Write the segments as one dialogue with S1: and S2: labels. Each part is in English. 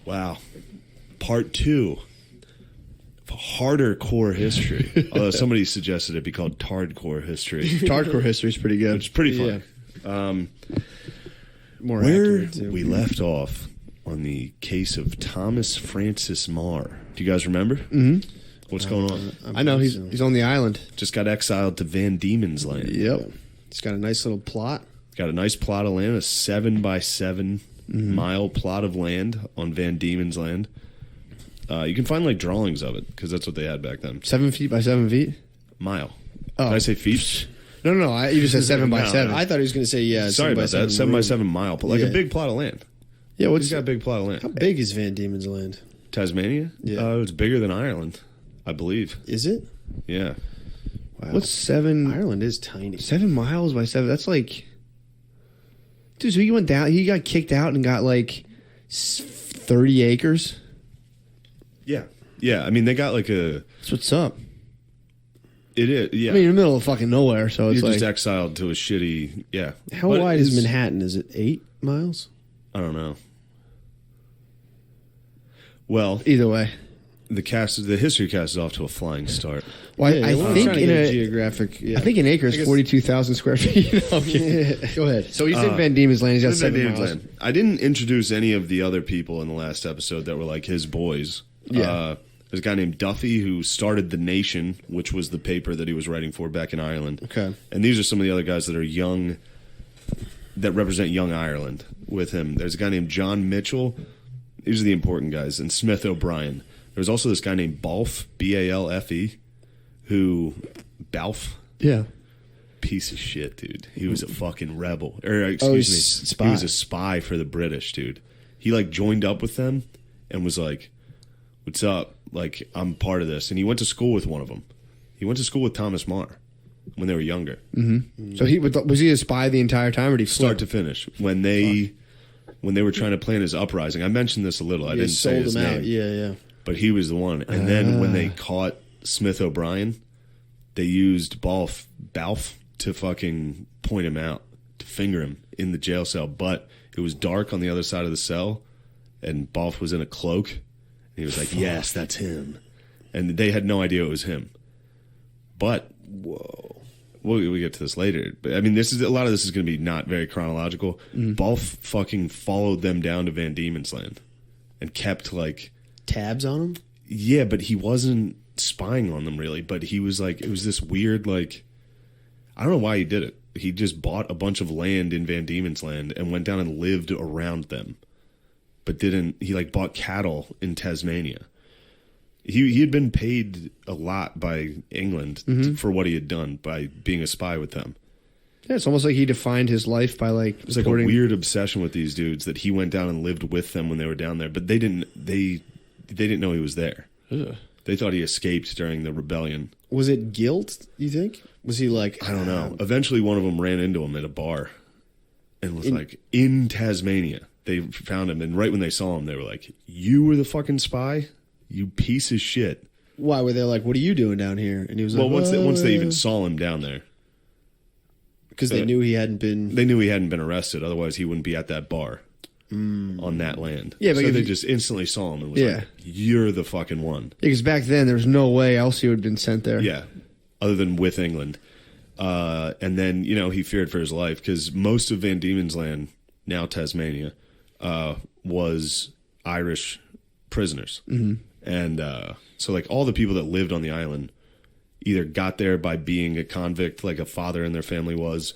S1: Wow. Part 2. Harder core history. Although somebody suggested it be called Tardcore history.
S2: Tardcore history is pretty good.
S1: Which is pretty fun.
S2: Yeah. More
S1: Where
S2: accurate, too.
S1: we left off on the case of Thomas Francis Maegher. Do you guys remember?
S2: Mm-hmm.
S1: What's going on?
S2: I know he's on the island.
S1: Just got exiled to Van Diemen's Land.
S2: Yep. He's got a nice little plot.
S1: Got a nice plot of land, a 7x7 mile plot of land on Van Diemen's Land. You can find like drawings of it because that's what they had back then.
S2: 7 feet by 7 feet?
S1: Mile.
S2: Oh.
S1: Did I say feet?
S2: No. You just said 7 by 7.
S3: I thought he was going to say, yeah.
S1: Sorry about that. 7x7 mile. Like
S2: Yeah.
S1: a big plot of land.
S2: Yeah,
S1: He's got a big plot of land.
S3: How big is Van Diemen's Land?
S1: Tasmania?
S3: Yeah.
S1: It's bigger than Ireland, I believe.
S3: Is it?
S1: Yeah.
S3: Wow.
S2: What's 7?
S3: Ireland is tiny.
S2: 7 miles by 7. That's like, dude. So he went down. He got kicked out and got like 30 acres.
S1: Yeah. Yeah. I mean, they got like a.
S2: That's what's up.
S1: It is. Yeah.
S2: I mean, in the middle of fucking nowhere. So it's
S1: You're
S2: like
S1: just exiled to a shitty. Yeah.
S3: How
S1: But
S3: wide is
S1: it's-
S3: Manhattan? Is it 8 miles?
S1: I don't know. Well,
S2: either way.
S1: the history cast is off to a flying start.
S2: Well,
S3: Yeah,
S2: I
S3: we're
S2: think
S3: trying to
S2: in
S3: get
S2: a
S3: geographic. Yeah.
S2: I think an acre
S3: I
S2: is
S3: guess-
S2: 42,000 square feet. Okay.
S3: Go ahead.
S2: So he's in Van Diemen's Land. He's got
S1: Van
S2: 7
S1: Diemen's
S2: miles.
S1: Land. I didn't introduce any of the other people in the last episode that were like his boys.
S2: Yeah.
S1: There's a guy named Duffy who started The Nation, which was the paper that he was writing for back in Ireland.
S3: Okay.
S1: And these are some of the other guys that are young, that represent young Ireland with him. There's a guy named John Mitchell. These are the important guys. And Smith O'Brien. There was also this guy named Balfe, B-A-L-F-E, who, Balfe?
S2: Yeah.
S1: Piece of shit, dude. He was a fucking rebel. Or,
S3: he's
S1: excuse me.
S3: spy.
S1: He was a spy for the British, dude. He, like, joined up with them and was like, what's up? Like, I'm part of this. And he went to school with one of them. He went to school with Thomas Maegher when they were younger.
S2: Mm-hmm. So was he a spy the entire time, or did he
S1: Start
S2: flip?
S1: to finish. When they were trying to plan his uprising, I mentioned this a little. I
S3: They
S1: didn't say
S3: sold
S1: his
S3: him
S1: name.
S3: out. Yeah.
S1: But he was the one. And then when they caught Smith O'Brien, they used Balfe to fucking point him out, to finger him in the jail cell. But it was dark on the other side of the cell, and Balfe was in a cloak. And he was like, yes, that's him. And they had no idea it was him. But, whoa. We'll get to this later. But, I mean, a lot of this is going to be not very chronological. Balfe fucking followed them down to Van Diemen's Land and kept, like...
S3: Tabs on him?
S1: Yeah, but he wasn't spying on them really. But he was like, it was this weird, like, I don't know why he did it. He just bought a bunch of land in Van Diemen's Land and went down and lived around them. But he like bought cattle in Tasmania. He had been paid a lot by England for what he had done by being a spy with them.
S2: Yeah, it's almost like he defined his life by like.
S1: It was like a weird obsession with these dudes that he went down and lived with them when they were down there. But they didn't know he was there.
S2: Ugh.
S1: They thought he escaped during the rebellion.
S3: Was it guilt, you think? Was he like...
S1: I don't know. Eventually, one of them ran into him at a bar and was like, in Tasmania. They found him, and right when they saw him, they were like, you were the fucking spy? You piece of shit.
S3: Why were they like, what are you doing down here? And he was
S1: Well,
S3: like...
S1: once they even saw him down there.
S3: Because they knew he hadn't been...
S1: They knew he hadn't been arrested. Otherwise, he wouldn't be at that bar on that land.
S2: Yeah, but
S1: so
S2: if
S1: they
S2: you-
S1: just instantly saw him and was
S2: Yeah.
S1: like, you're the fucking one.
S2: Because back then there was no way else he would have been sent there.
S1: Yeah, other than with England. And then, he feared for his life because most of Van Diemen's Land, now Tasmania, was Irish prisoners. Mm-hmm. And so, like, all the people that lived on the island either got there by being a convict, like a father in their family was,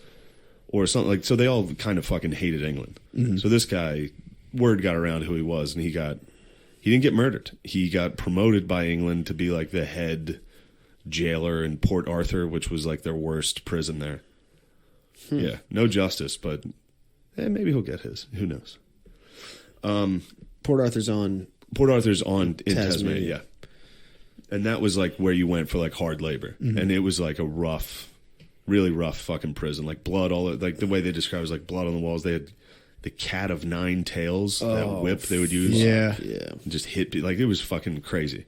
S1: or something like. So they all kind of fucking hated England. Mm-hmm. So this guy, word got around who he was, and he didn't get murdered. He got promoted by England to be like the head jailer in Port Arthur, which was like their worst prison there. Yeah, no justice, but maybe he'll get his. Who knows?
S3: Port Arthur's on
S1: in Tasmania,
S3: Tasmania.
S1: yeah. And that was like where you went for like hard labor, and it was like a really rough fucking prison, like blood like the way they describe it was like blood on the walls. They had the cat of nine tails, that whip they would use,
S2: Yeah.
S1: and just hit people. Like it was fucking crazy.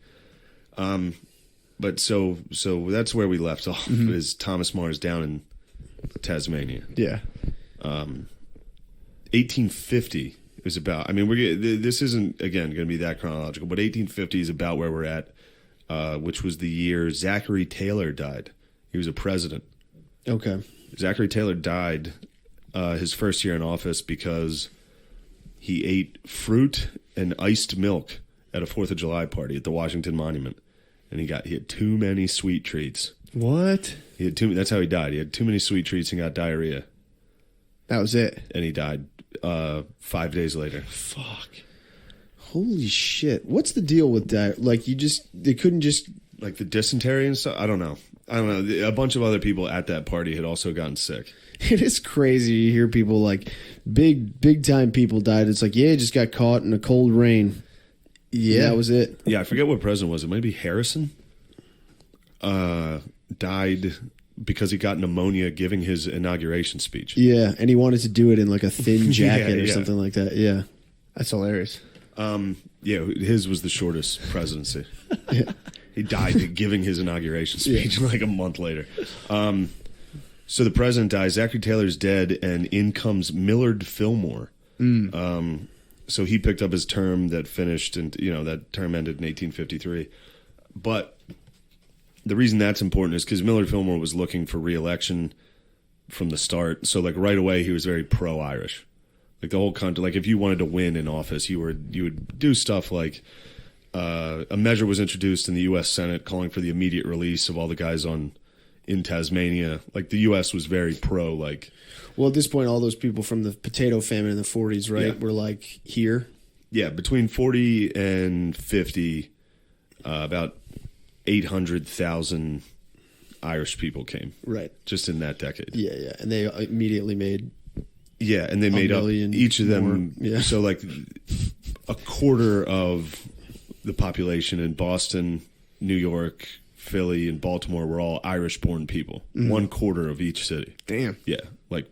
S1: But so that's where we left off. Is Thomas Maegher's down in Tasmania.
S2: Yeah.
S1: 1850 was about. I mean, this isn't again going to be that chronological, but 1850 is about where we're at, which was the year Zachary Taylor died. He was a president.
S3: Okay.
S1: Zachary Taylor died his first year in office because he ate fruit and iced milk at a 4th of July party at the Washington Monument, and he had too many sweet treats.
S2: What?
S1: That's how he died. He had too many sweet treats and got diarrhea.
S2: That was it.
S1: And he died 5 days later.
S3: Fuck. Holy shit. What's the deal with that? Like, they couldn't just...
S1: Like the dysentery and stuff? I don't know. A bunch of other people at that party had also gotten sick.
S3: It is crazy to hear people like big time people died. It's like, yeah, just got caught in a cold rain. Yeah, that was it.
S1: Yeah, I forget what president was it. Maybe Harrison died because he got pneumonia giving his inauguration speech.
S3: Yeah, and he wanted to do it in like a thin jacket or something like that. Yeah. That's hilarious.
S1: Yeah, his was the shortest presidency.
S3: Yeah.
S1: He died giving his inauguration speech like a month later. So the president dies. Zachary Taylor's dead, and in comes Millard Fillmore. So he picked up his term that finished, and that term ended in 1853. But the reason that's important is because Millard Fillmore was looking for re-election from the start. So like right away, he was very pro-Irish. Like the whole country. Like if you wanted to win in office, you would do stuff like. A measure was introduced in the U.S. Senate calling for the immediate release of all the guys in Tasmania. Like the U.S. was very pro. Like,
S3: well, at this point, all those people from the potato famine in the 40s, right, were like here.
S1: Yeah, between 40 and 50, about 800,000 Irish people came.
S3: Right,
S1: just in that decade.
S3: Yeah, and they immediately made.
S1: Yeah, and they made up each of them.
S3: Yeah.
S1: So like a quarter of the population in Boston, New York, Philly, and Baltimore were all Irish-born people. 1/4 of each city.
S2: Damn.
S1: Yeah, like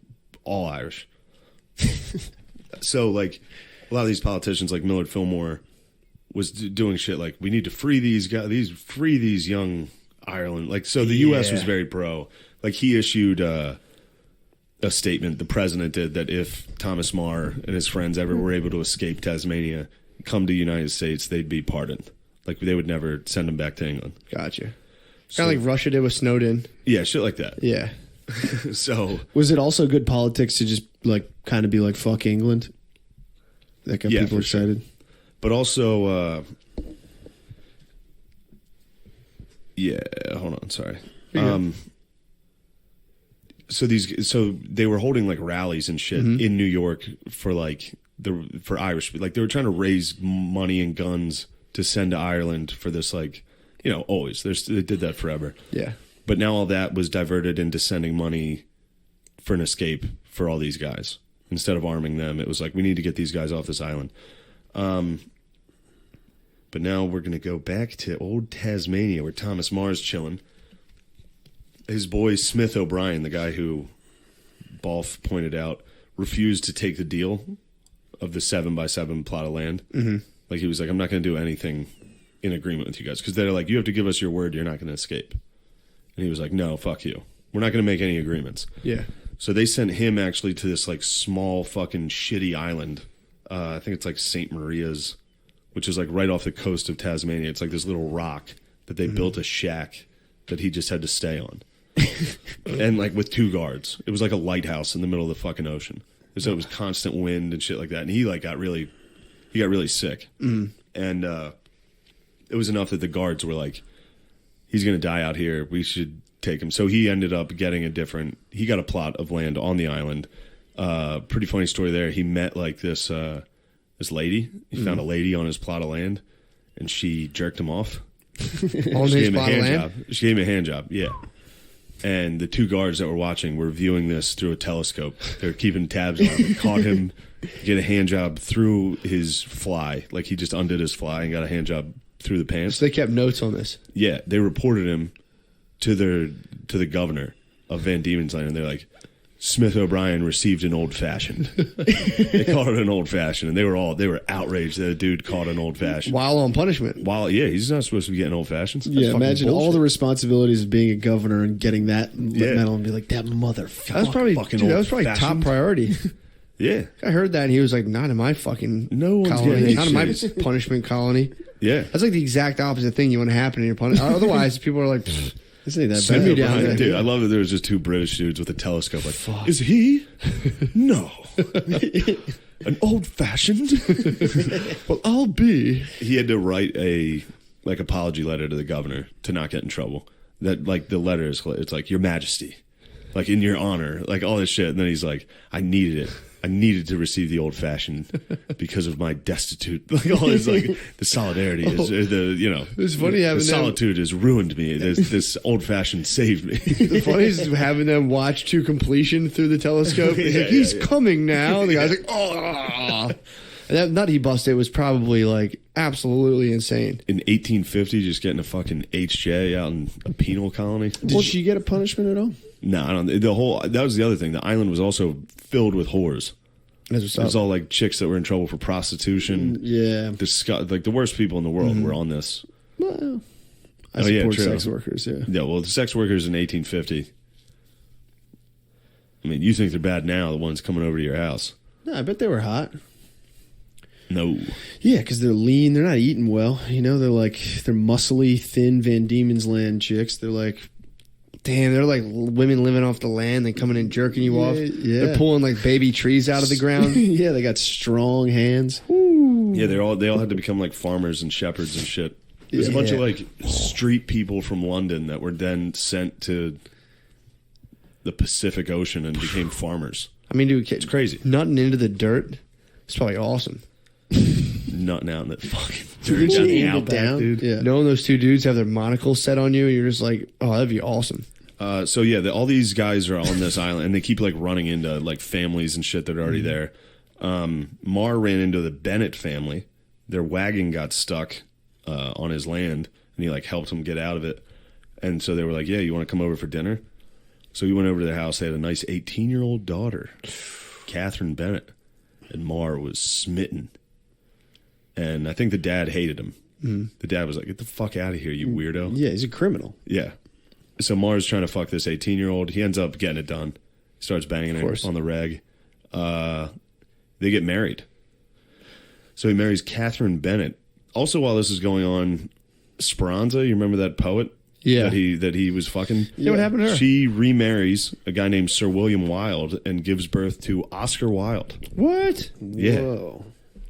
S1: all Irish. So like a lot of these politicians, like Millard Fillmore, was doing shit like we need to free these guys, free these young Ireland. Like so, the U.S. was very pro. Like he issued a statement. The president did that if Thomas Marr and his friends ever were able to escape Tasmania. Come to the United States, they'd be pardoned. Like they would never send them back to England.
S2: Gotcha. Kind of like Russia did with Snowden.
S1: Yeah, shit like that.
S2: Yeah.
S1: So
S3: was it also good politics to just like kind of be like fuck England? That got people excited.
S1: Sure. But also, hold on, sorry. So they were holding like rallies and shit in New York for like. For Irish, like they were trying to raise money and guns to send to Ireland for this, like always they did that forever.
S2: Yeah,
S1: but now all that was diverted into sending money for an escape for all these guys instead of arming them. It was like we need to get these guys off this island. But now we're gonna go back to old Tasmania where Thomas Marr's chilling. His boy Smith O'Brien, the guy who Balfe pointed out, refused to take the deal. Of the 7x7 plot of land. Like he was like, I'm not going to do anything in agreement with you guys. Because they're like, you have to give us your word you're not going to escape. And he was like, no, fuck you. We're not going to make any agreements.
S2: Yeah.
S1: So they sent him actually to this like small fucking shitty island. I think it's like St. Maria's, which is like right off the coast of Tasmania. It's like this little rock that they built a shack that he just had to stay on. And like with 2 guards. It was like a lighthouse in the middle of the fucking ocean. So it was constant wind and shit like that. And he like got really sick. And it was enough that the guards were like, he's going to die out here. We should take him. So he ended up getting he got a plot of land on the island. Pretty funny story there. He met like this lady. He found a lady on his plot of land and she jerked him off.
S2: On his plot of land?
S1: She gave him a hand job. Yeah. And the 2 guards that were watching were viewing this through a telescope. They were keeping tabs on him. Caught him get a hand job through his fly. Like he just undid his fly and got a hand job through the pants.
S2: So they kept notes on this.
S1: Yeah, they reported him to the governor of Van Diemen's Land, and they're like, Smith O'Brien received an old fashioned. They called it an old fashioned, and they were outraged that a dude caught an old fashioned
S2: while on punishment.
S1: He's not supposed to be getting old fashions.
S3: Yeah, imagine all the responsibilities of being a governor and getting that medal and be like that motherfucker.
S2: That was probably top priority.
S1: Yeah.
S2: I heard that, and he was like, "Not in my fucking
S1: No one's
S2: colony.
S1: getting
S2: Not in my
S1: shit."
S2: punishment colony."
S1: Yeah.
S2: That's like the exact opposite thing you want to happen in your punishment. Otherwise, people are like,
S3: This ain't that
S2: Send
S3: bad.
S2: me down there.
S1: Dude, I love that there was just two British dudes with a telescope. Like, is he? No. An old fashioned?
S2: "Well, I'll be."
S1: He had to write a apology letter to the governor to not get in trouble. That like the letter is, it's like, Your Majesty, like in your honor, like all this shit. And then he's like, I needed it. I needed to receive the old fashioned because of my destitute. Like all this, like the solidarity is
S2: It's funny having
S1: the
S2: them-
S1: solitude has ruined me. This old fashioned saved me.
S2: The funniest is having them watch to completion through the telescope. He's like, "He's coming now." The guy's like, "Oh." And that nut he busted was probably like absolutely insane.
S1: In 1850, just getting a fucking HJ out in a penal colony.
S3: Did she get a punishment at all?
S1: No, I don't. That was the other thing. The island was also filled with whores.
S2: That's what's
S1: It was
S2: up.
S1: all like chicks that were in trouble for prostitution.
S3: Yeah.
S1: Like the worst people in the world were on this.
S3: Well, I
S1: Oh, yeah,
S3: support
S1: true.
S3: sex workers, yeah.
S1: Yeah, well, the sex workers in 1850. I mean, you think they're bad now, the ones coming over to your house.
S3: No, I bet they were hot.
S1: No.
S3: Yeah, because they're lean. They're not eating well. You know, they're muscly, thin Van Diemen's Land chicks. They're like,
S2: Damn, they're like women living off the land. They coming in jerking you off.
S3: yeah.
S2: They're pulling like baby trees out of the ground.
S3: yeah, they got strong hands.
S1: Yeah, they all had to become like farmers and shepherds and shit. There's a bunch of like street people from London that were then sent to the Pacific Ocean and became farmers.
S2: I mean, dude,
S1: It's crazy.
S2: Nutting into the dirt. It's probably awesome.
S1: Nutting out in that fucking
S3: Dude,
S1: down the
S3: you
S1: outback,
S3: down?
S1: dude.
S3: Yeah.
S2: Knowing those two dudes have their monocles set on you, and you're just like, "Oh, that'd be awesome."
S1: So yeah, all these guys are on this island, and they keep like running into like families and shit that are already there. Marr ran into the Bennett family. Their wagon got stuck on his land, and he like helped them get out of it. And so they were like, "Yeah, you want to come over for dinner?" So he went over to their house. They had a nice 18-year-old daughter, Catherine Bennett, and Marr was smitten. And I think the dad hated him. The dad was like, "Get the fuck out of here, you weirdo."
S3: Yeah, he's a criminal.
S1: Yeah. So Marr's trying to fuck this 18-year-old. He ends up getting it done. Starts banging her
S2: course.
S1: on the reg. They get married. So he marries Catherine Bennett. Also, while this is going on, Speranza, you remember that poet?
S2: Yeah.
S1: That he was fucking?
S2: Yeah, what happened to her?
S1: She remarries a guy named Sir William Wilde and gives birth to Oscar Wilde.
S2: What?
S1: Yeah.
S3: Whoa.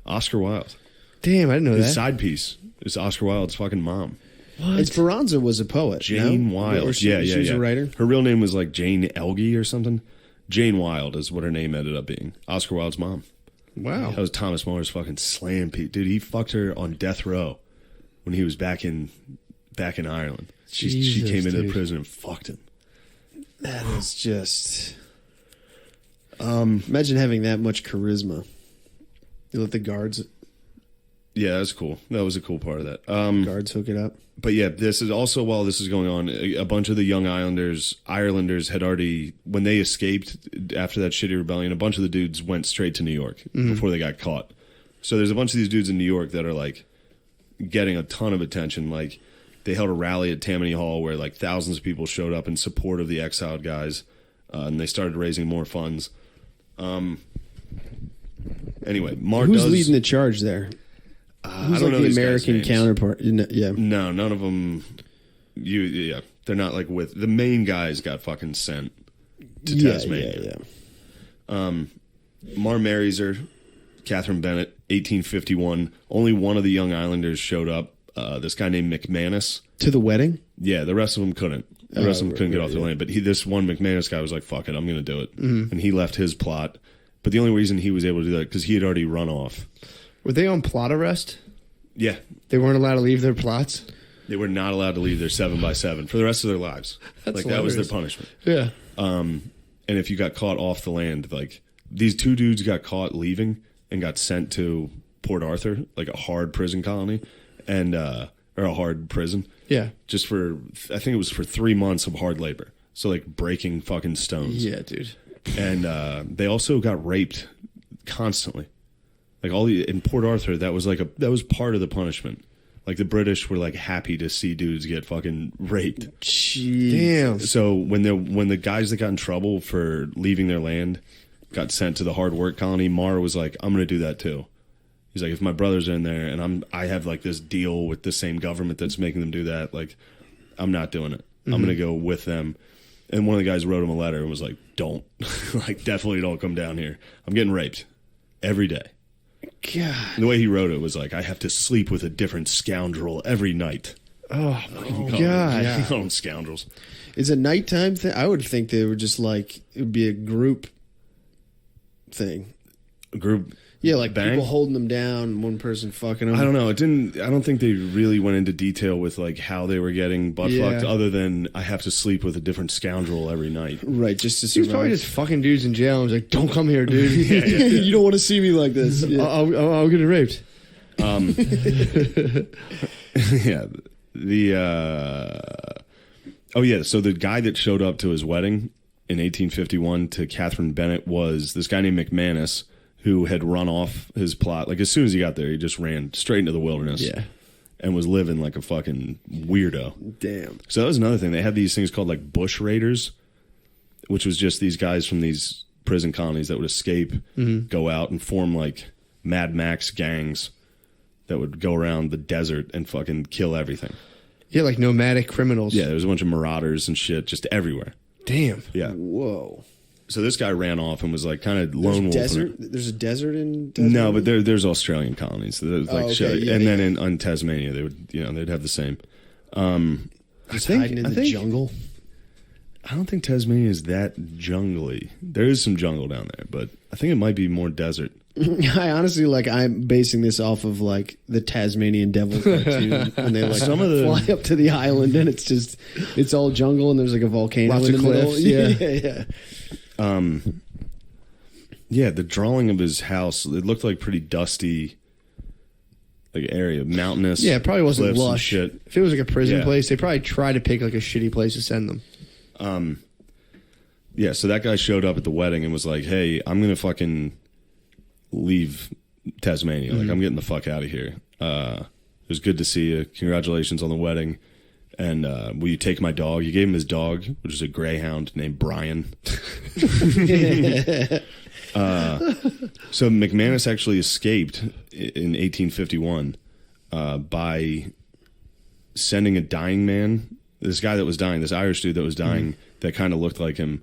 S1: Oscar Wilde.
S2: Damn, I didn't know
S1: His
S2: that.
S1: side piece is Oscar Wilde's fucking mom.
S3: And Speranza was a poet.
S1: Jane
S3: no?
S1: Wilde.
S3: Or she,
S1: yeah.
S3: She was a writer.
S1: Her real name was like Jane Elgie or something. Jane Wilde is what her name ended up being. Oscar Wilde's mom.
S2: Wow.
S1: That was Thomas Muller's fucking slam Pete. Dude, he fucked her on death row when he was back in Ireland. She
S2: Jesus,
S1: came into the
S2: dude.
S1: prison and fucked him.
S3: That is just. Imagine having that much charisma. You let the guards
S1: Yeah, that was cool. That was a cool part of that.
S3: hook it up.
S1: But yeah, this is also while this is going on, a bunch of the young Irelanders had already, when they escaped after that shitty rebellion, a bunch of the dudes went straight to New York before they got caught. So there's a bunch of these dudes in New York that are like getting a ton of attention. Like they held a rally at Tammany Hall where like thousands of people showed up in support of the exiled guys, and they started raising more funds. Anyway, Marr
S3: Who's
S1: does
S3: leading the charge there?
S1: I
S3: Who's
S1: don't
S3: like
S1: know
S3: the
S1: these guys'
S3: American
S1: names.
S3: counterpart? Yeah.
S1: No, none of them. They're not like with the main guys. Got fucking sent to Tasmania. Marr marries her, Catherine Bennett, 1851. Only one of the young Islanders showed up. This guy named McManus.
S3: To the wedding?
S1: Yeah, the rest of them couldn't. The rest of them couldn't get off their land. But this one McManus guy was like, "Fuck it, I'm going to do it," and he left his plot. But the only reason he was able to do that because he had already run off.
S2: Were they on plot arrest?
S1: Yeah,
S2: They weren't allowed to leave their plots?
S1: they were not allowed to leave their 7x7 for the rest of their lives.
S2: That's
S1: that was their
S2: hilarious.
S1: punishment.
S2: Yeah.
S1: And if you got caught off the land, like these two dudes got caught leaving and got sent to Port Arthur, like a hard prison colony, and or a hard prison,
S2: Yeah.
S1: just for I think it was for 3 months of hard labor. So like breaking fucking stones.
S2: Yeah, dude.
S1: And they also got raped constantly. Like in Port Arthur, that was part of the punishment. Like the British were like happy to see dudes get fucking raped.
S3: Jeez.
S2: Damn.
S1: So when the guys that got in trouble for leaving their land, got sent to the hard work colony. Maegher was like, I'm going to do that too. He's like, if my brothers are in there and I have like this deal with the same government that's making them do that, like, I'm not doing it. I'm going to go with them. And one of the guys wrote him a letter and was like, don't. Like, definitely don't come down here. I'm getting raped every day.
S3: God.
S1: And the way he wrote it was like, I have to sleep with a different scoundrel every night.
S2: Oh, my God.
S1: He called them scoundrels.
S3: It's a nighttime thing. I would think they were just like, it would be a group thing.
S1: A group.
S3: Yeah, like
S1: bang?
S3: people holding them down, one person fucking them.
S1: I don't know. I don't think they really went into detail with like how they were getting butt fucked, other than I have to sleep with a different scoundrel every night.
S3: Right, just to
S2: He
S3: survive.
S2: was probably just fucking dudes in jail and was like, don't come here, dude.
S3: You don't want to see me like this. Yeah.
S2: I'll get raped.
S1: Yeah. So the guy that showed up to his wedding in 1851 to Catherine Bennett was this guy named McManus, who had run off his plot. Like, as soon as he got there, he just ran straight into the wilderness.
S2: Yeah.
S1: And was living like a fucking weirdo.
S3: Damn.
S1: So that was another thing. They had these things called like bush raiders, which was just these guys from these prison colonies that would escape, go out and form like Mad Max gangs that would go around the desert and fucking kill everything.
S2: Yeah, like nomadic criminals.
S1: Yeah, there was a bunch of marauders and shit just everywhere.
S2: Damn.
S1: Yeah.
S3: Whoa.
S1: So this guy ran off and was like kind of lone wolf.
S3: There's a desert in Tasmania?
S1: No, but there's Australian colonies. There's like then in Tasmania they would they'd have the same. I
S3: Hiding in the jungle.
S1: I don't think Tasmania is that jungly. There is some jungle down there, but I think it might be more desert.
S3: I honestly I'm basing this off of like the Tasmanian Devil cartoon, and they like fly up to the island, and it's all jungle, and there's like a volcano
S2: Lots
S3: in
S2: of
S3: the
S2: cliffs,
S3: middle. Yeah.
S1: Yeah, the drawing of his house, it looked like pretty dusty, like area, mountainous.
S2: Yeah, it probably wasn't
S1: cliffs and
S2: lush.
S1: shit.
S2: If it was like a prison
S1: Yeah.
S2: place, they probably try to pick like a shitty place to send them.
S1: Yeah, so that guy showed up at the wedding and was like, "Hey, I'm gonna fucking leave Tasmania. Like, I'm getting the fuck out of here. It was good to see you. Congratulations on the wedding. And will you take my dog?" He gave him his dog, which is a greyhound named Brian. So McManus actually escaped in 1851 by sending a dying man. This guy that was dying, this Irish dude that was dying, that kind of looked like him,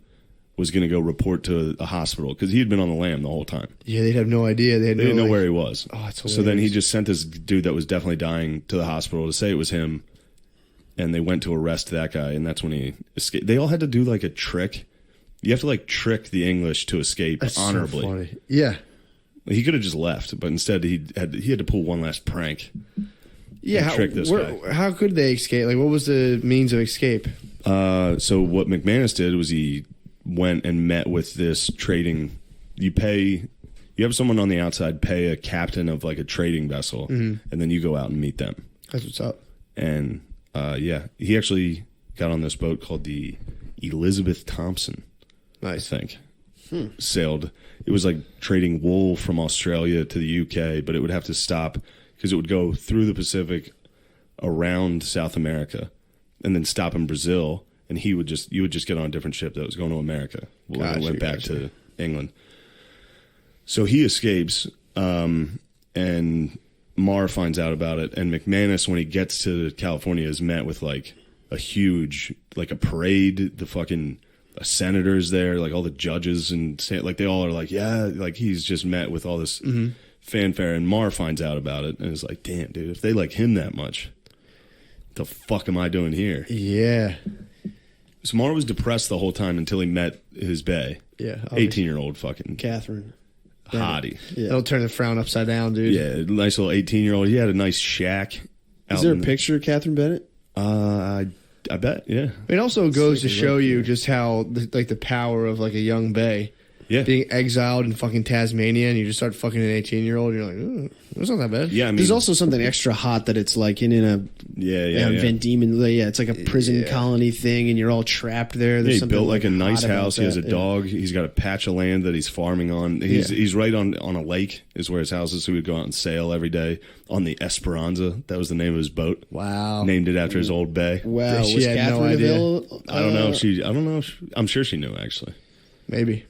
S1: was going to go report to a hospital because he had been on the lam the whole time.
S2: Yeah, they'd have no idea. They
S1: didn't know where he was.
S2: Oh, it's
S1: so then he
S2: hilarious.
S1: just sent this dude that was definitely dying to the hospital to say it was him, and they went to arrest that guy, and that's when he escaped. They all had to do like a trick. You have to like trick the English to escape
S2: That's
S1: honorably.
S2: So funny. Yeah.
S1: He could have just left, but instead he had to pull one last prank.
S2: Yeah,
S1: trick this guy.
S2: How could they escape? Like, what was the means of escape?
S1: So what McManus did was he went and met with this trading. You have someone on the outside pay a captain of like a trading vessel, and then you go out and meet them.
S2: That's what's up.
S1: And he actually got on this boat called the Elizabeth Thompson.
S2: Nice.
S1: I think. Sailed. It was like trading wool from Australia to the UK, but it would have to stop because it would go through the Pacific, around South America, and then stop in Brazil. And you would just get on a different ship that was going to America. When it went back to England. So he escapes, and Maegher finds out about it. And McManus, when he gets to California, is met with like a huge, like a parade. The fucking senators there, like all the judges, and like they all are like, yeah, like he's just met with all this fanfare. And Maegher finds out about it and is like, damn, dude, if they like him that much, what the fuck am I doing here?
S2: Yeah.
S1: So Maegher was depressed the whole time until he met his bae.
S2: Yeah.
S1: 18-year-old fucking
S3: Catherine.
S1: hottie.
S3: Yeah.
S2: That'll turn the frown upside down, dude.
S1: Yeah, nice little 18-year-old. He had a nice shack.
S3: Is there a picture of Catherine Bennett?
S1: I bet, yeah.
S2: It also goes to show you just how the power of like a young bae.
S1: Yeah.
S2: Being exiled in fucking Tasmania, and you just start fucking an 18-year-old, you're like, ooh, that's not that bad.
S1: Yeah, I mean,
S3: There's also something extra hot that it's like in a Van Diemen. Yeah, it's like a prison colony thing, and you're all trapped there. There's
S1: he
S3: something
S1: built like a nice
S3: hot about
S1: house. He has a
S3: that.
S1: dog. He's got a patch of land that he's farming on. He's right on a lake is where his house is. So he would go out and sail every day on the Esperanza. That was the name of his boat.
S2: Wow.
S1: Named it after his old bae.
S3: Wow,
S2: She
S3: was
S2: had no
S3: Catherine
S2: idea.
S3: available?
S1: I don't know. I'm sure she knew actually.
S2: Maybe.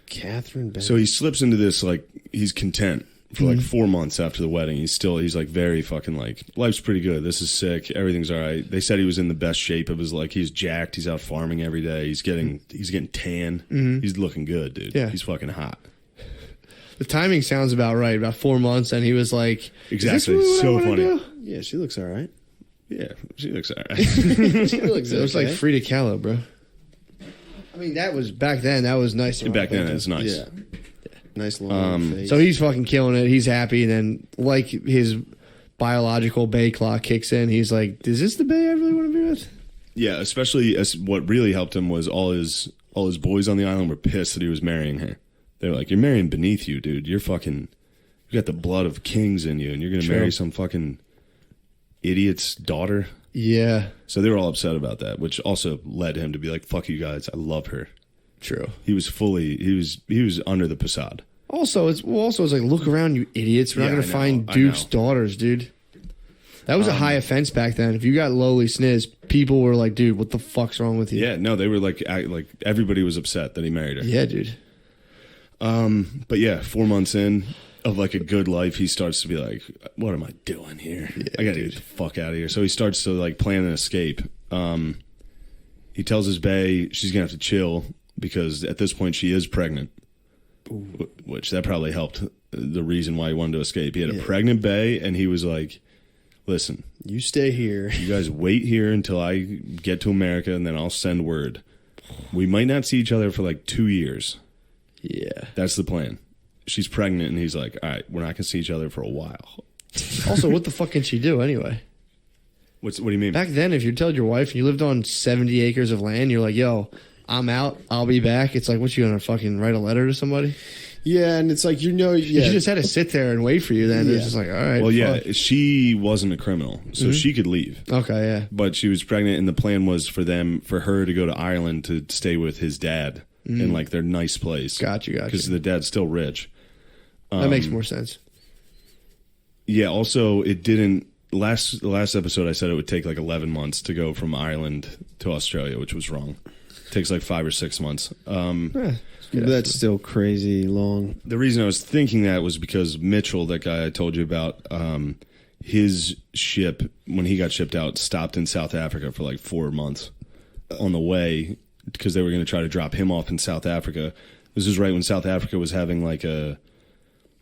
S3: Catherine Bennett.
S1: So he slips into this, like, he's content for like 4 months after the wedding. He's like very fucking like, life's pretty good. This is sick. Everything's all right. They said he was in the best shape of his, like, he's jacked. He's out farming every day. He's getting tan. He's looking good, dude.
S2: Yeah.
S1: He's fucking hot.
S2: The timing sounds about right. About 4 months, and he was like,
S1: exactly.
S2: Is this really what
S1: So
S2: I wanna
S1: funny.
S2: do?
S3: Yeah, she looks all right.
S1: Yeah, she looks all right.
S3: She looks
S2: It looks like
S3: okay.
S2: Frida Kahlo, bro. I mean, that was back then. That was nice.
S1: Back then, it's nice.
S3: Yeah. Nice long face.
S2: So he's fucking killing it. He's happy, and then like his biological bay clock kicks in. He's like, "Is this the bay I really want to be with?"
S1: Yeah, especially as what really helped him was all his boys on the island were pissed that he was marrying her. They were like, "You're marrying beneath you, dude. You got the blood of kings in you, and you're gonna marry some fucking idiot's daughter."
S2: Yeah,
S1: So they were all upset about that, which also led him to be like, "Fuck you guys, I love her."
S2: true.
S1: He was under the facade.
S2: Also, it's like, look around, you idiots. We're
S1: Yeah,
S2: not
S1: I
S2: gonna
S1: know,
S2: find
S1: I
S2: Duke's
S1: know.
S2: daughters, dude. That was a high offense back then. If you got lowly sniz, people were like, "Dude, what the fuck's wrong with you?"
S1: Yeah, no, they were like everybody was upset that he married her.
S2: Yeah, dude.
S1: But yeah, 4 months in of like a good life, he starts to be like, "What am I doing here? I gotta get the fuck out of here." So he starts to like plan an escape. He tells his bae she's gonna have to chill because at this point she is pregnant, which that probably helped the reason why he wanted to escape. He had a pregnant bae, and he was like, "Listen,
S3: you stay here.
S1: you guys wait here until I get to America, and then I'll send word. We might not see each other for like 2 years."
S2: Yeah.
S1: That's the plan. She's pregnant, and he's like, "All right, we're not gonna see each other for a while."
S2: Also, what the fuck can she do anyway?
S1: What do you mean?
S2: Back then, if you told your wife and you lived on 70 acres of land, you're like, "Yo, I'm out. I'll be back." It's like, what, you gonna fucking write a letter to somebody?
S3: Yeah, and it's like,
S2: She just had to sit there and wait for you. Then it's just like, all right.
S1: Well, yeah,
S2: fuck.
S1: she wasn't a criminal, so she could leave.
S2: Okay, yeah.
S1: But she was pregnant, and the plan was for her to go to Ireland to stay with his dad in like their nice place.
S2: Gotcha.
S1: Because the dad's still rich.
S2: That makes more sense.
S1: Yeah. Also, it didn't. Last episode, I said it would take like 11 months to go from Ireland to Australia, which was wrong. It takes like 5 or 6 months.
S3: That's still crazy long.
S1: The reason I was thinking that was because Mitchell, that guy I told you about, his ship, when he got shipped out, stopped in South Africa for like 4 months on the way because they were going to try to drop him off in South Africa. This is right when South Africa was having like a